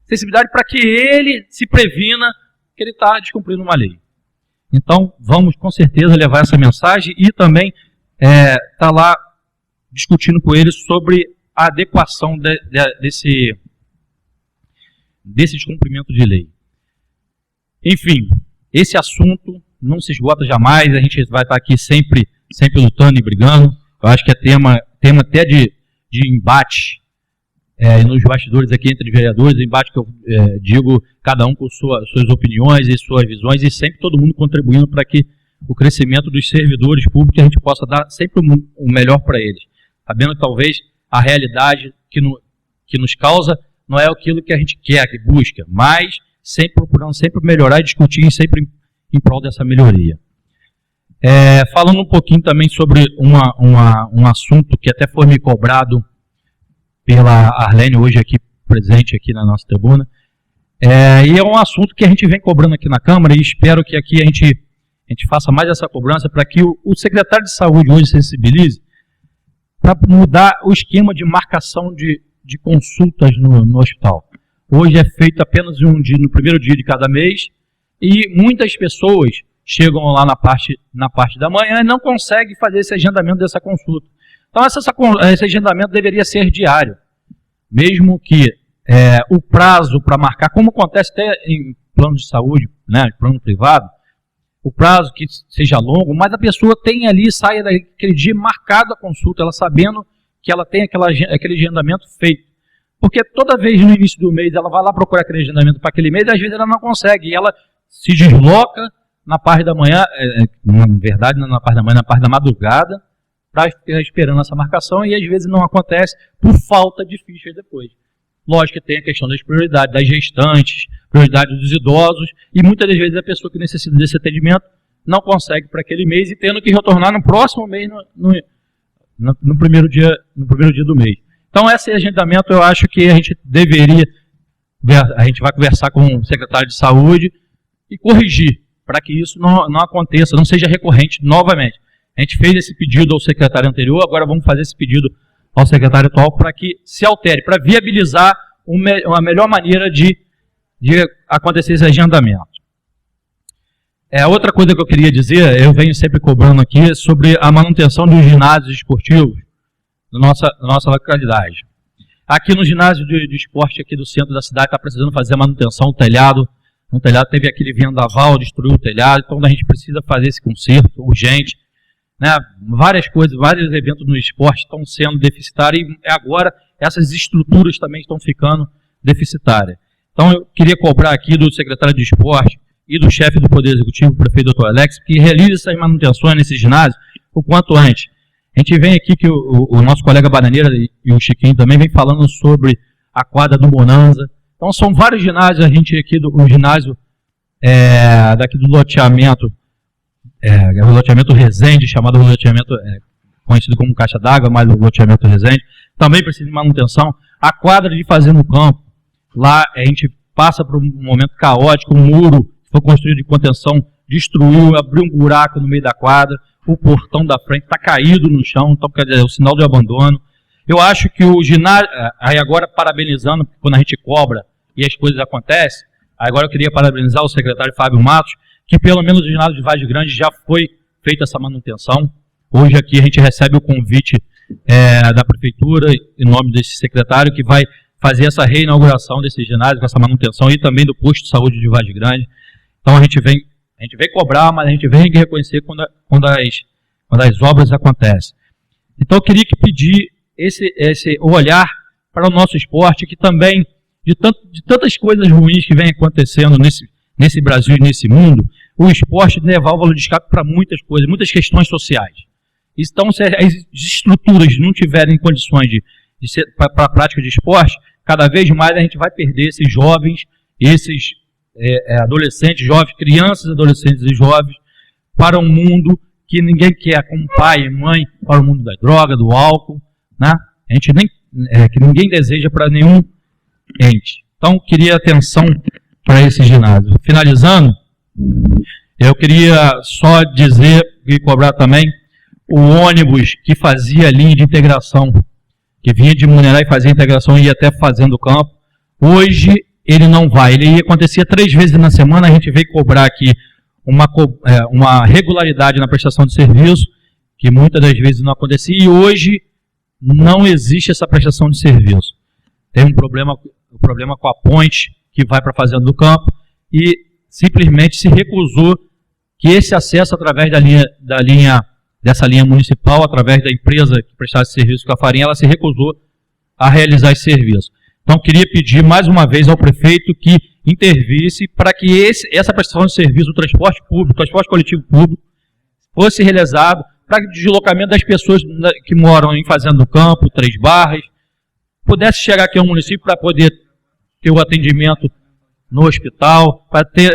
sensibilidade para que ele se previna que ele está descumprindo uma lei. Então, vamos com certeza levar essa mensagem e também estar lá discutindo com ele sobre a adequação desse descumprimento de lei. Enfim, esse assunto não se esgota jamais, a gente vai estar aqui sempre lutando e brigando. Eu acho que é tema até de embate nos bastidores aqui entre vereadores, embate que eu digo, cada um com suas opiniões e suas visões, e sempre todo mundo contribuindo para que o crescimento dos servidores públicos a gente possa dar sempre o melhor para eles. Sabendo que talvez a realidade que nos causa não é aquilo que a gente quer, que busca, mas sempre procurando sempre melhorar e discutir e sempre em prol dessa melhoria. Falando um pouquinho também sobre um assunto que até foi me cobrado pela Arlene, hoje aqui presente aqui na nossa tribuna, e é um assunto que a gente vem cobrando aqui na Câmara, e espero que aqui a gente faça mais essa cobrança para que o secretário de Saúde hoje sensibilize para mudar o esquema de marcação de consultas no hospital. Hoje é feito apenas no primeiro dia de cada mês, e muitas pessoas chegam lá na parte da manhã e não conseguem fazer esse agendamento dessa consulta. Então, esse agendamento deveria ser diário, mesmo que o prazo para marcar, como acontece até em plano de saúde, né, plano privado, o prazo que seja longo, mas a pessoa tem ali, saia daquele dia marcado a consulta, ela sabendo que ela tem aquele agendamento feito. Porque toda vez no início do mês ela vai lá procurar aquele agendamento para aquele mês e às vezes ela não consegue, e ela se desloca na parte da manhã, na verdade não na parte da manhã, na parte da madrugada, para ficar esperando essa marcação, e às vezes não acontece por falta de fichas depois. Lógico que tem a questão das prioridades, das gestantes, prioridade dos idosos, e muitas das vezes a pessoa que necessita desse atendimento não consegue para aquele mês e tendo que retornar no próximo mês, no primeiro dia do mês. Então, esse agendamento eu acho que a gente vai conversar com o secretário de Saúde e corrigir, para que isso não aconteça, não seja recorrente novamente. A gente fez esse pedido ao secretário anterior, agora vamos fazer esse pedido ao secretário atual para que se altere, para viabilizar uma melhor maneira de acontecer esse agendamento. Outra coisa que eu queria dizer, eu venho sempre cobrando aqui, sobre a manutenção dos ginásios esportivos da nossa localidade. Aqui no ginásio de esporte aqui do centro da cidade está precisando fazer a manutenção do telhado. No telhado teve aquele vendaval, destruiu o telhado, então a gente precisa fazer esse conserto urgente. Né? Vários eventos no esporte estão sendo deficitários e agora essas estruturas também estão ficando deficitárias. Então eu queria cobrar aqui do secretário de esporte e do chefe do Poder Executivo, o prefeito Dr. Alex, que realize essas manutenções nesse ginásio o quanto antes. A gente vem aqui que o nosso colega Bananeira e o Chiquinho também vem falando sobre a quadra do Bonanza. Então são vários ginásios, a gente aqui, o ginásio daqui do loteamento o loteamento Resende, chamado loteamento conhecido como Caixa d'Água, mas o loteamento Resende, também precisa de manutenção. A quadra de fazer no campo, lá a gente passa por um momento caótico, um muro que foi construído de contenção, destruiu, abriu um buraco no meio da quadra, o portão da frente está caído no chão, então quer dizer, é o sinal de abandono. Eu acho que o ginásio, aí agora parabenizando, quando a gente cobra e as coisas acontecem, agora eu queria parabenizar o secretário Fábio Matos, que pelo menos o ginásio de Vargem Grande já foi feita essa manutenção. Hoje aqui a gente recebe o convite da prefeitura, em nome desse secretário, que vai fazer essa reinauguração desse ginásio, com essa manutenção, e também do posto de saúde de Vargem Grande. Então a gente vem cobrar, mas a gente vem reconhecer quando as obras acontecem. Então eu queria pedir esse olhar para o nosso esporte, que também, de tantas coisas ruins que vem acontecendo nesse Brasil e nesse mundo, o esporte é válvula de escape para muitas coisas, muitas questões sociais. Então, se as estruturas não tiverem condições de ser para a prática de esporte, cada vez mais a gente vai perder esses jovens, esses adolescentes, jovens, crianças, adolescentes e jovens, para um mundo que ninguém quer, como pai e mãe, para o mundo da droga, do álcool, né? A gente que ninguém deseja para nenhum ente. Então, queria atenção para esse ginásio. Finalizando, eu queria só dizer e cobrar também o ônibus que fazia a linha de integração, que vinha de Munherá e fazia a integração e ia até Fazenda do Campo. Hoje ele não vai. Ele acontecia 3 vezes na semana, a gente veio cobrar aqui uma regularidade na prestação de serviço, que muitas das vezes não acontecia, e hoje não existe essa prestação de serviço. Tem um problema com a ponte que vai para a Fazenda do Campo, e simplesmente se recusou que esse acesso através dessa linha municipal, através da empresa que prestasse serviço com a farinha, ela se recusou a realizar esse serviço. Então, queria pedir mais uma vez ao prefeito que intervisse para que essa prestação de serviço, o transporte público, o transporte coletivo público, fosse realizado para o deslocamento das pessoas que moram em Fazenda do Campo, 3 Barras, pudesse chegar aqui ao município para poder ter o atendimento no hospital, para ter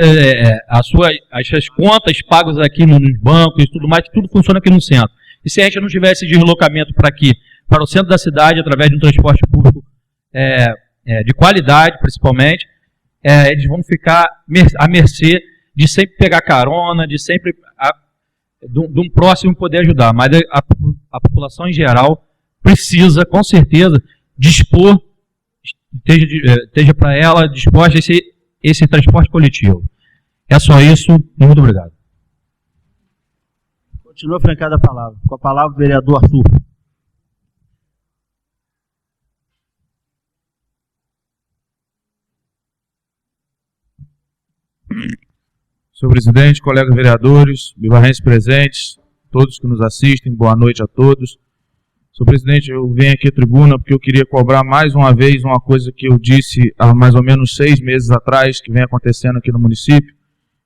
as suas contas pagas aqui nos bancos e tudo mais, que tudo funciona aqui no centro. E se a gente não tivesse deslocamento para aqui, para o centro da cidade, através de um transporte público de qualidade, principalmente, eles vão ficar à mercê de sempre pegar carona, de sempre de um próximo poder ajudar. Mas a população em geral precisa, com certeza, dispor, esteja para ela disposta esse transporte coletivo. É só isso e muito obrigado. Continua francada a palavra. Com a palavra o vereador Arthur. Senhor presidente, colegas vereadores, bibarrenses presentes, todos que nos assistem, boa noite a todos. Senhor presidente, eu venho aqui à tribuna porque eu queria cobrar mais uma vez uma coisa que eu disse há mais ou menos 6 meses atrás, que vem acontecendo aqui no município,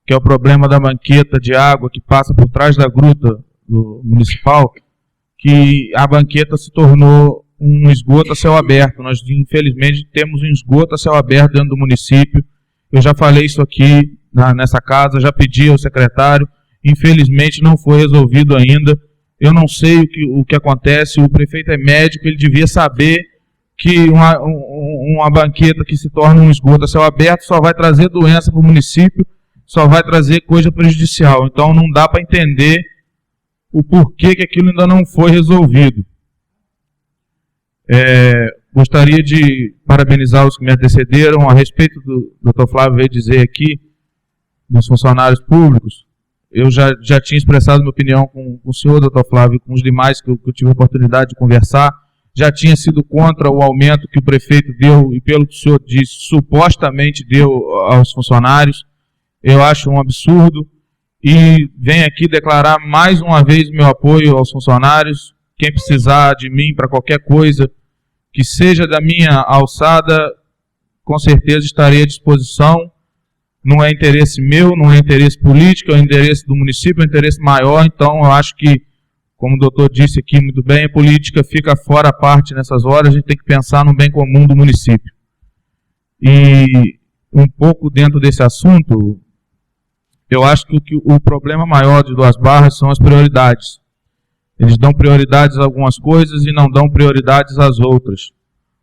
que é o problema da banqueta de água que passa por trás da gruta do municipal, que a banqueta se tornou um esgoto a céu aberto. Nós, infelizmente, temos um esgoto a céu aberto dentro do município. Eu já falei isso aqui nessa casa, já pedi ao secretário, infelizmente não foi resolvido ainda. Eu não sei o que acontece, o prefeito é médico, ele devia saber que uma banqueta que se torna um esgoto a céu aberto só vai trazer doença para o município, só vai trazer coisa prejudicial. Então não dá para entender o porquê que aquilo ainda não foi resolvido. Gostaria de parabenizar os que me antecederam a respeito do Dr. Flávio veio dizer aqui, dos funcionários públicos. Eu já tinha expressado minha opinião com o senhor, doutor Flávio, e com os demais que eu tive a oportunidade de conversar. Já tinha sido contra o aumento que o prefeito deu, e pelo que o senhor disse, supostamente deu aos funcionários. Eu acho um absurdo. E venho aqui declarar mais uma vez o meu apoio aos funcionários. Quem precisar de mim para qualquer coisa que seja da minha alçada, com certeza estarei à disposição. Não é interesse meu, não é interesse político, é interesse do município, é interesse maior. Então, eu acho que, como o doutor disse aqui muito bem, a política fica fora a parte nessas horas, a gente tem que pensar no bem comum do município. E um pouco dentro desse assunto, eu acho que o problema maior de Duas Barras são as prioridades. Eles dão prioridades a algumas coisas e não dão prioridades às outras.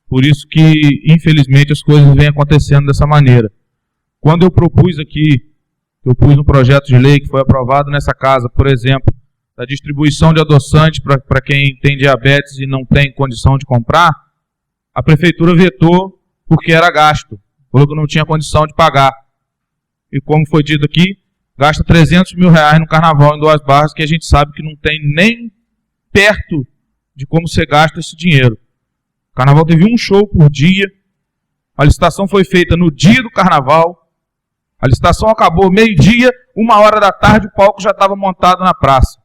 Por isso que, infelizmente, as coisas vêm acontecendo dessa maneira. Quando eu propus aqui, eu pus um projeto de lei que foi aprovado nessa casa, por exemplo, da distribuição de adoçante para quem tem diabetes e não tem condição de comprar, a prefeitura vetou porque era gasto. Falou que não tinha condição de pagar. E como foi dito aqui, gasta 300 mil reais no carnaval em Duas Barras, que a gente sabe que não tem nem perto de como você gasta esse dinheiro. O carnaval teve um show por dia, a licitação foi feita no dia do carnaval, a licitação acabou meio-dia, 1h da tarde o palco já estava montado na praça.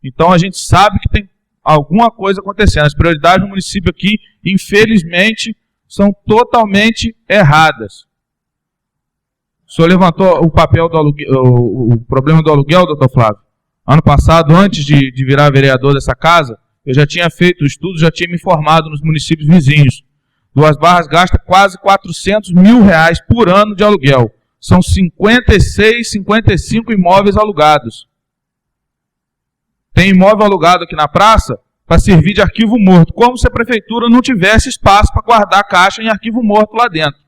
Então a gente sabe que tem alguma coisa acontecendo. As prioridades do município aqui, infelizmente, são totalmente erradas. O senhor levantou o papel do aluguel, o problema do aluguel, doutor Flávio. Ano passado, antes de virar vereador dessa casa, eu já tinha feito o estudo, já tinha me informado nos municípios vizinhos. Duas Barras gasta quase 400 mil reais por ano de aluguel. São 56, 55 imóveis alugados. Tem imóvel alugado aqui na praça para servir de arquivo morto, como se a prefeitura não tivesse espaço para guardar caixa em arquivo morto lá dentro.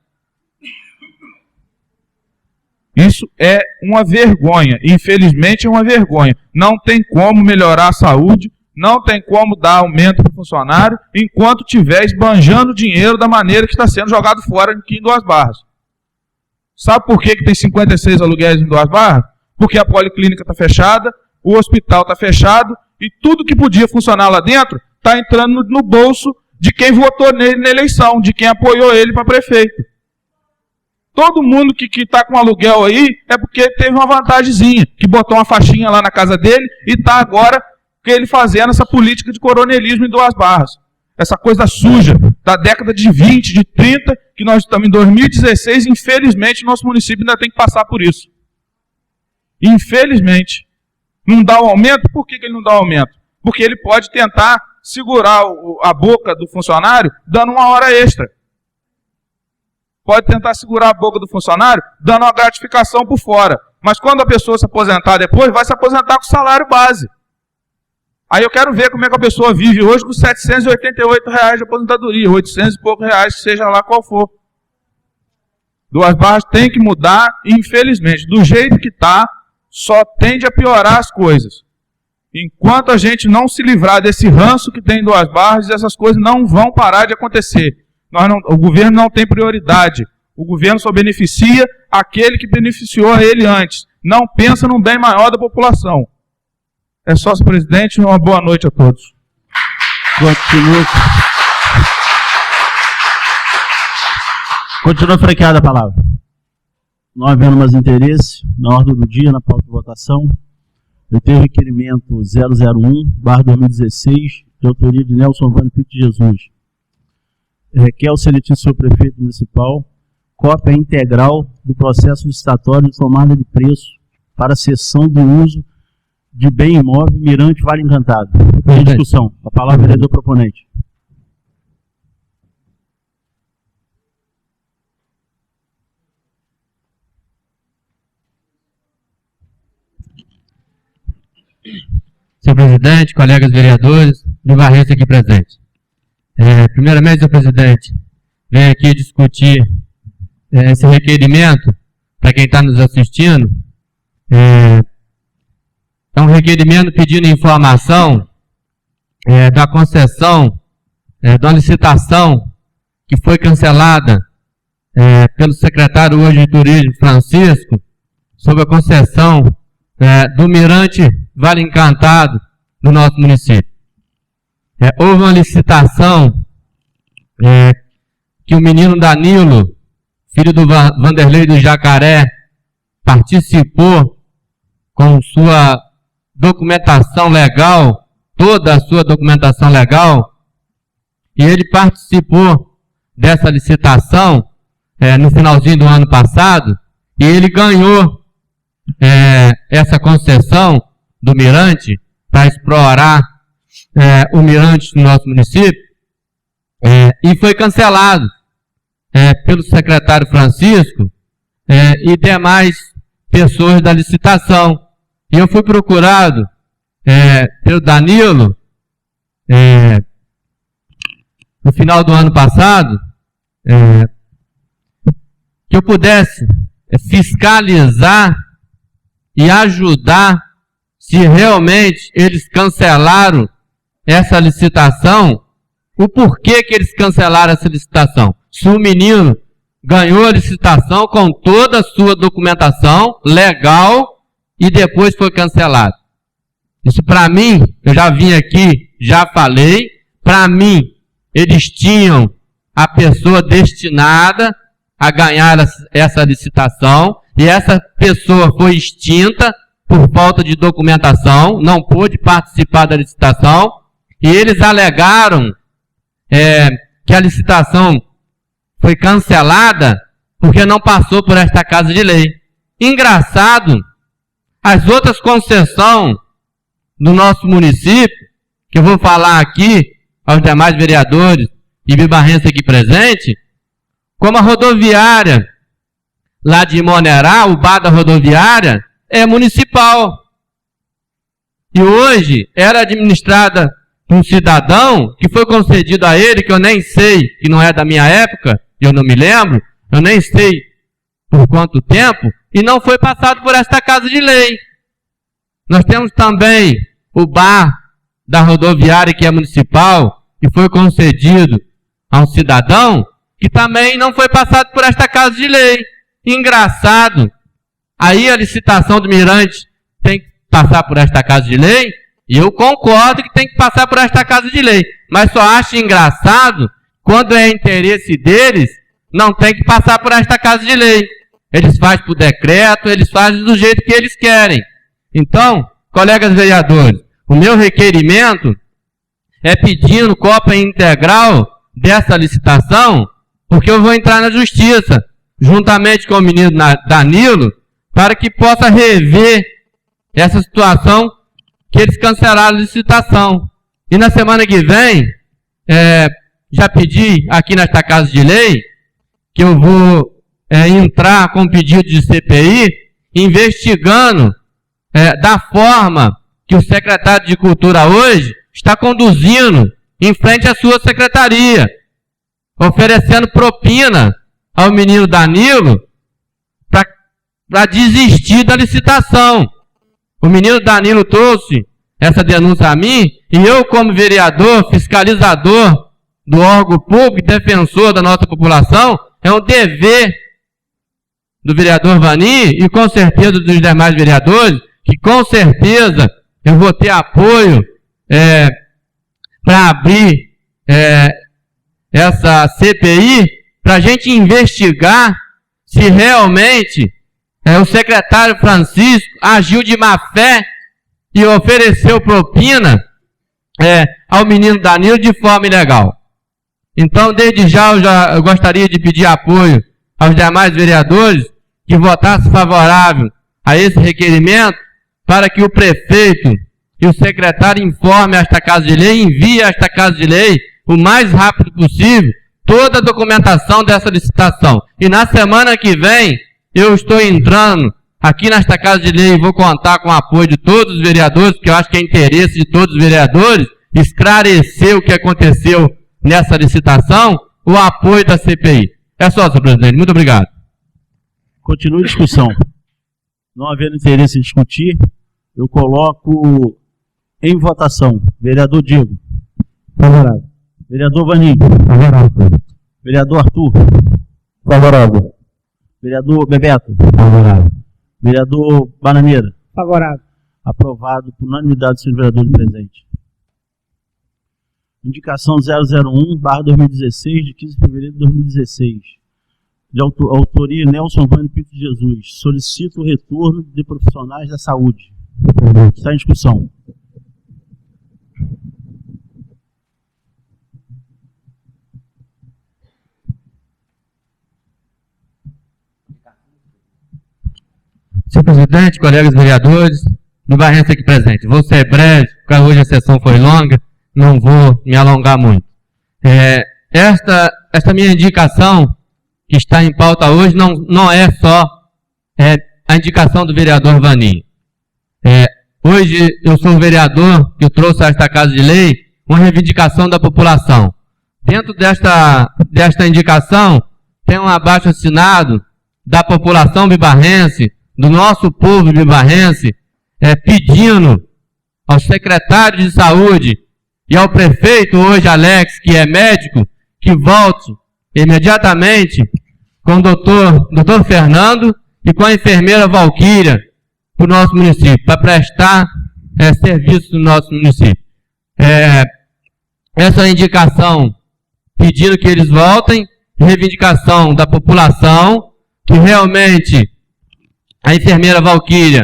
Isso é uma vergonha, infelizmente é uma vergonha. Não tem como melhorar a saúde, não tem como dar aumento para o funcionário, enquanto estiver esbanjando dinheiro da maneira que está sendo jogado fora aqui em Duas Barras. Sabe por que tem 56 aluguéis em Duas Barras? Porque a policlínica está fechada, o hospital está fechado, e tudo que podia funcionar lá dentro está entrando no bolso de quem votou nele na eleição, de quem apoiou ele para prefeito. Todo mundo que está com aluguel aí é porque teve uma vantagemzinha, que botou uma faixinha lá na casa dele e está agora ele fazendo essa política de coronelismo em Duas Barras. Essa coisa suja da década de 20, de 30, que nós estamos em 2016, infelizmente nosso município ainda tem que passar por isso. Infelizmente. Não dá o aumento? Por que ele não dá o aumento? Porque ele pode tentar segurar a boca do funcionário dando 1 hora extra. Pode tentar segurar a boca do funcionário dando uma gratificação por fora. Mas quando a pessoa se aposentar depois, vai se aposentar com salário base. Aí eu quero ver como é que a pessoa vive hoje com R$ 788 reais de aposentadoria, 800 e poucos reais, seja lá qual for. Duas Barras tem que mudar, e infelizmente, do jeito que está, só tende a piorar as coisas. Enquanto a gente não se livrar desse ranço que tem em Duas Barras, essas coisas não vão parar de acontecer. O governo não tem prioridade. O governo só beneficia aquele que beneficiou a ele antes. Não pensa num bem maior da população. É só, senhor presidente, uma boa noite a todos. Continua franqueada a palavra. Não havendo mais interesse, na ordem do dia, na pauta de votação, eu tenho requerimento 001/2016, de autoria de Nelson Vânio Pinto de Jesus. Requer ao seletivo senhor prefeito municipal cópia integral do processo licitatório de tomada de preço para a cessão do uso de bem imóvel Mirante Vale Encantado. Em discussão. A palavra é vereador proponente. Senhor presidente, colegas vereadores, Bivarrense aqui presente. Primeiramente, senhor presidente, venho aqui discutir esse requerimento, para quem está nos assistindo, é um requerimento pedindo informação da concessão, da licitação que foi cancelada pelo secretário hoje de Turismo, Francisco, sobre a concessão do Mirante Vale Encantado no nosso município. Houve uma licitação que o menino Danilo, filho do Vanderlei do Jacaré, participou com sua documentação legal, toda a sua documentação legal, e ele participou dessa licitação no finalzinho do ano passado, e ele ganhou essa concessão do Mirante para explorar o Mirante no nosso município, e foi cancelado pelo secretário Francisco e demais pessoas da licitação. E eu fui procurado pelo Danilo, no final do ano passado, que eu pudesse fiscalizar e ajudar se realmente eles cancelaram essa licitação, o porquê que eles cancelaram essa licitação. Se o menino ganhou a licitação com toda a sua documentação legal e depois foi cancelado. Isso para mim, eu já vim aqui, já falei, para mim, eles tinham a pessoa destinada a ganhar essa licitação e essa pessoa foi extinta por falta de documentação, não pôde participar da licitação e eles alegaram que a licitação foi cancelada porque não passou por esta Casa de Lei. Engraçado, as outras concessões do nosso município, que eu vou falar aqui aos demais vereadores e bibarrenses aqui presentes, como a rodoviária lá de Monerá, o bar da rodoviária, é municipal. E hoje era administrada por um cidadão que foi concedido a ele, que eu nem sei, que não é da minha época, eu não me lembro, eu nem sei por quanto tempo, e não foi passado por esta Casa de Lei. Nós temos também o bar da rodoviária, que é municipal, e foi concedido a um cidadão, que também não foi passado por esta Casa de Lei. Engraçado, aí a licitação do Mirante tem que passar por esta Casa de Lei, e eu concordo que tem que passar por esta Casa de Lei, mas só acho engraçado, quando é interesse deles, não tem que passar por esta Casa de Lei. Eles fazem por decreto, eles fazem do jeito que eles querem. Então, colegas vereadores, o meu requerimento é pedindo cópia integral dessa licitação, porque eu vou entrar na justiça, juntamente com o menino Danilo, para que possa rever essa situação que eles cancelaram a licitação. E na semana que vem, já pedi aqui nesta Casa de Lei, que eu vou entrar com pedido de CPI, investigando da forma que o secretário de Cultura hoje está conduzindo em frente à sua secretaria, oferecendo propina ao menino Danilo para desistir da licitação. O menino Danilo trouxe essa denúncia a mim e eu, como vereador, fiscalizador do órgão público, defensor da nossa população, é um dever do vereador Vani e com certeza dos demais vereadores, que com certeza eu vou ter apoio para abrir essa CPI, para a gente investigar se realmente o secretário Francisco agiu de má fé e ofereceu propina ao menino Danilo de forma ilegal. Então, desde já, eu gostaria de pedir apoio aos demais vereadores que votassem favorável a esse requerimento, para que o prefeito e o secretário informem esta Casa de Lei, enviem a esta Casa de Lei o mais rápido possível toda a documentação dessa licitação. E na semana que vem, eu estou entrando aqui nesta Casa de Lei e vou contar com o apoio de todos os vereadores, porque eu acho que é interesse de todos os vereadores esclarecer o que aconteceu nessa licitação, o apoio da CPI. É só, senhor presidente. Muito obrigado. Continue a discussão. Não havendo interesse em discutir, eu coloco em votação. Vereador Diego. Favorável. Vereador Vani. Favorável. Vereador Arthur. Favorável. Vereador Bebeto. Favorável. Vereador Bananeira. Favorável. Aprovado por unanimidade dos senhores vereadores presentes. Indicação 001/2016, de 15 de fevereiro de 2016. De autoria Nelson Vânio Pinto de Jesus. Solicito o retorno de profissionais da saúde. Está em discussão. Senhor presidente, colegas vereadores, no Barrense aqui presente. Vou ser breve, porque hoje a sessão foi longa, não vou me alongar muito. Esta minha indicação, que está em pauta hoje, não é só a indicação do vereador Vaninho. Hoje eu sou o vereador que trouxe a esta Casa de Lei uma reivindicação da população. Dentro desta indicação tem um abaixo-assinado da população bibarrense, do nosso povo bibarrense, pedindo ao secretário de saúde e ao prefeito hoje, Alex, que é médico, que volte imediatamente com o doutor Fernando e com a enfermeira Valquíria para o nosso município, para prestar serviço no nosso município. Essa indicação pedindo que eles voltem, reivindicação da população, que realmente a enfermeira Valquíria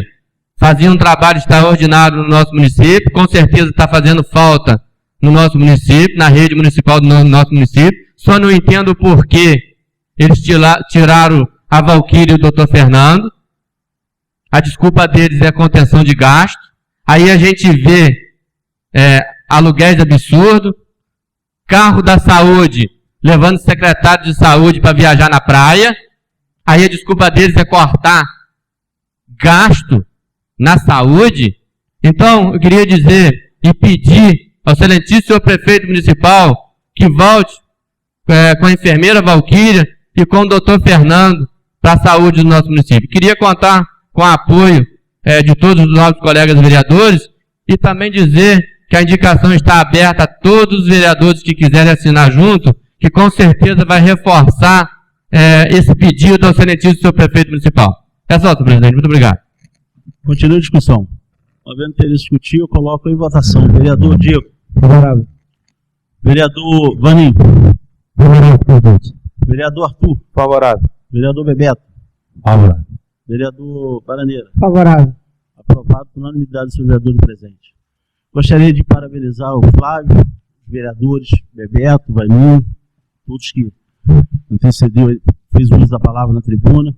fazia um trabalho extraordinário no nosso município, com certeza está fazendo falta no nosso município, na rede municipal do nosso município, só não entendo por que eles tiraram a Valquíria e o doutor Fernando. A desculpa deles é contenção de gasto. Aí a gente vê aluguéis absurdos, carro da saúde levando o secretário de saúde para viajar na praia. Aí a desculpa deles é cortar gasto na saúde. Então, eu queria dizer e pedir ao excelentíssimo senhor prefeito municipal que volte com a enfermeira Valquíria e com o doutor Fernando para a saúde do nosso município. Queria contar com o apoio de todos os nossos colegas vereadores e também dizer que a indicação está aberta a todos os vereadores que quiserem assinar junto, que com certeza vai reforçar esse pedido ao excelentíssimo senhor prefeito municipal. É só, senhor presidente. Muito obrigado. Continua a discussão. Havendo ter discutir, eu coloco em votação. Vereador Diego. Favorável. Vereador Vaninho. Favorável, presidente. Vereador Arthur. Favorável. Vereador Bebeto. Favorável. Vereador Baraneira. Favorável. Aprovado por unanimidade do senhor vereador presente. Gostaria de parabenizar o Flávio, os vereadores Bebeto, Vaninho, todos que antecedeu, fez uso da palavra na tribuna.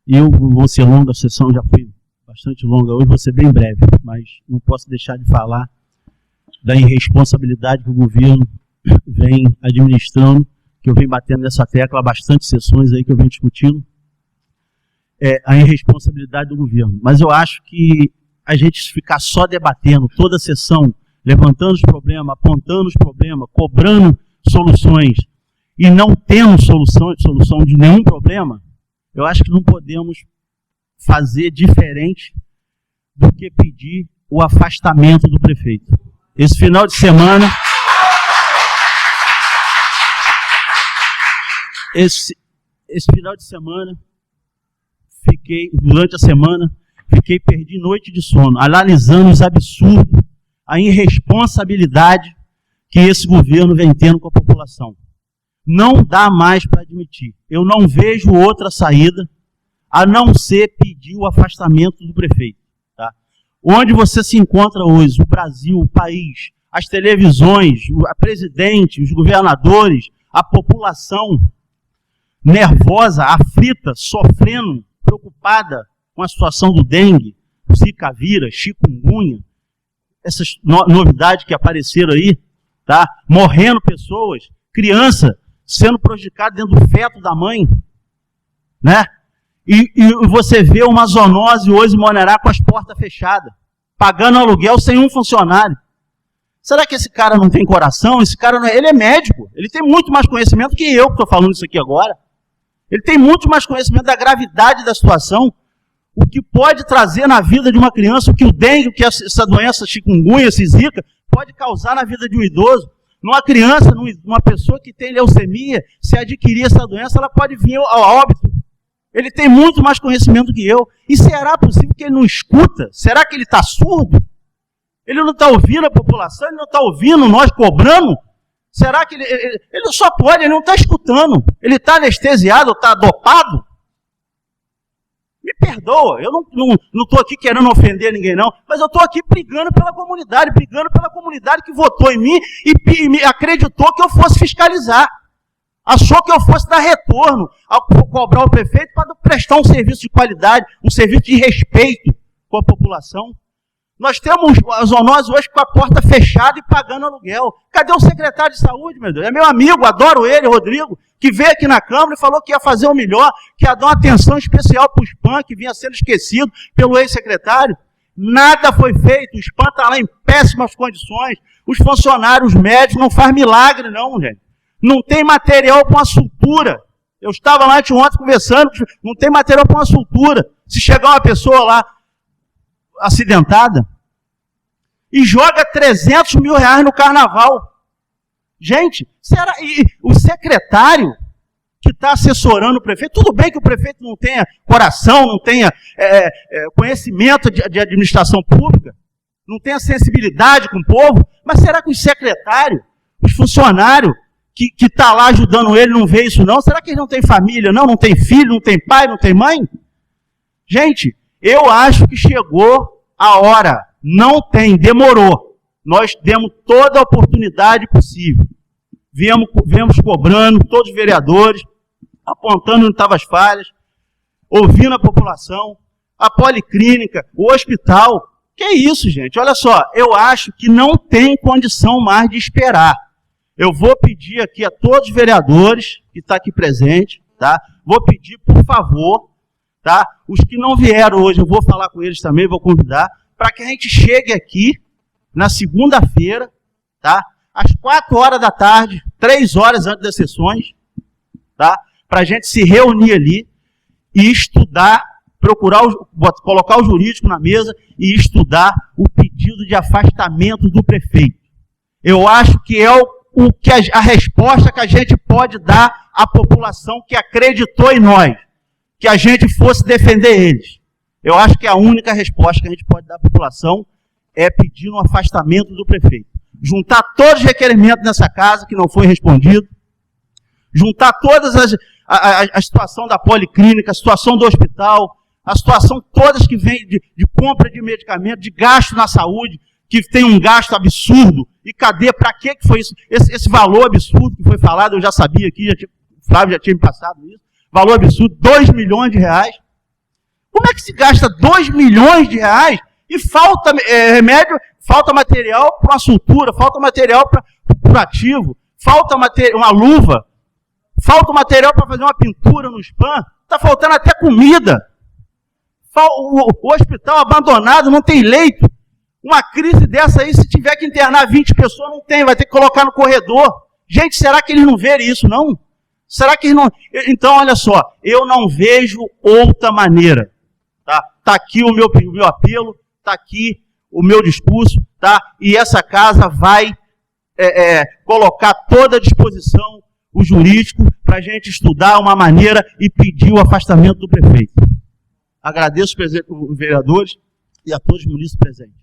Eu vou ser longa, a sessão já foi bastante longa hoje, vou ser bem breve, mas não posso deixar de falar da irresponsabilidade que o governo vem administrando, que eu venho batendo nessa tecla há bastante sessões aí que eu venho discutindo, a irresponsabilidade do governo. Mas eu acho que a gente ficar só debatendo toda a sessão, levantando os problemas, apontando os problemas, cobrando soluções e não tendo solução de nenhum problema, eu acho que não podemos fazer diferente do que pedir o afastamento do prefeito. Esse final de semana, durante a semana, perdi noite de sono, analisando os absurdos, a irresponsabilidade que esse governo vem tendo com a população. Não dá mais para admitir. Eu não vejo outra saída a não ser pedir o afastamento do prefeito. Tá? Onde você se encontra hoje, o Brasil, o país, as televisões, a presidente, os governadores, a população nervosa, aflita, sofrendo, preocupada com a situação do dengue, zika vírus, chikungunya, essas novidades que apareceram aí, tá? Morrendo pessoas, criança sendo prejudicada dentro do feto da mãe, né? E você vê uma zoonose hoje em Monará com as portas fechadas, pagando aluguel sem um funcionário. Será que esse cara não tem coração? Esse cara não é, ele é médico, ele tem muito mais conhecimento que eu que estou falando isso aqui agora. Ele tem muito mais conhecimento da gravidade da situação, o que pode trazer na vida de uma criança, o que o dengue, o que essa doença chikungunya, esse zika, pode causar na vida de um idoso. Numa criança, numa pessoa que tem leucemia, se adquirir essa doença, ela pode vir ao óbito. Ele tem muito mais conhecimento que eu. E será possível que ele não escuta? Será que ele está surdo? Ele não está ouvindo a população? Ele não está ouvindo nós cobrando? Será que ele só pode, ele não está escutando? Ele está anestesiado, está dopado? Me perdoa, eu não estou aqui querendo ofender ninguém não, mas eu estou aqui brigando pela comunidade que votou em mim e me acreditou que eu fosse fiscalizar. Achou que eu fosse dar retorno ao cobrar o prefeito para prestar um serviço de qualidade, um serviço de respeito com a população. Nós temos a zoonose hoje com a porta fechada e pagando aluguel. Cadê o secretário de saúde, meu Deus? É meu amigo, adoro ele, Rodrigo, que veio aqui na Câmara e falou que ia fazer o melhor, que ia dar uma atenção especial para o SPAM, que vinha sendo esquecido pelo ex-secretário. Nada foi feito, o SPAM está lá em péssimas condições. Os funcionários médicos não fazem milagre, não, gente. Não tem material para uma sutura. Eu estava lá ontem conversando, não tem material para uma sutura. Se chegar uma pessoa lá acidentada e joga 300 mil reais no carnaval. Gente, será, e o secretário que está assessorando o prefeito, tudo bem que o prefeito não tenha coração, não tenha conhecimento de administração pública, não tenha sensibilidade com o povo, mas será que os secretários, os funcionários que está lá ajudando ele não vê isso não? Será que eles não têm família não? Não tem filho, não tem pai, não tem mãe? Gente, eu acho que chegou a hora. Não tem, demorou. Nós demos toda a oportunidade possível. Viemos cobrando, todos os vereadores, apontando onde estavam as falhas, ouvindo a população, a policlínica, o hospital. Que é isso, gente? Olha só, eu acho que não tem condição mais de esperar. Eu vou pedir aqui a todos os vereadores que estão aqui presentes, tá? Vou pedir, por favor, tá? Os que não vieram hoje, eu vou falar com eles também, vou convidar, para que a gente chegue aqui na segunda-feira, tá? Às 4 horas da tarde, 3 horas antes das sessões, tá? Para a gente se reunir ali e estudar, procurar, colocar o jurídico na mesa e estudar o pedido de afastamento do prefeito. Eu acho que é a resposta que a gente pode dar à população que acreditou em nós, que a gente fosse defender eles. Eu acho que a única resposta que a gente pode dar à população é pedir um afastamento do prefeito. Juntar todos os requerimentos nessa casa que não foi respondido, juntar todas a situação da policlínica, a situação do hospital, a situação todas que vem de compra de medicamento, de gasto na saúde, que tem um gasto absurdo. E cadê? Para que foi isso? Esse valor absurdo que foi falado, eu já sabia aqui, o Flávio já tinha me passado isso. Valor absurdo, 2 milhões de reais. Como é que se gasta 2 milhões de reais e falta remédio, falta material para uma sutura, falta material para curativo, falta uma luva, falta material para fazer uma pintura no SPAM, está faltando até comida. O hospital abandonado, não tem leito. Uma crise dessa aí, se tiver que internar 20 pessoas, não tem, vai ter que colocar no corredor. Gente, será que eles não verem isso, não? Será que eles não... Então, olha só, eu não vejo outra maneira. Tá aqui o meu apelo, tá aqui o meu discurso, tá? E essa casa vai colocar toda à disposição o jurídico para a gente estudar uma maneira e pedir o afastamento do prefeito. Agradeço os vereadores e a todos os munícipes presentes.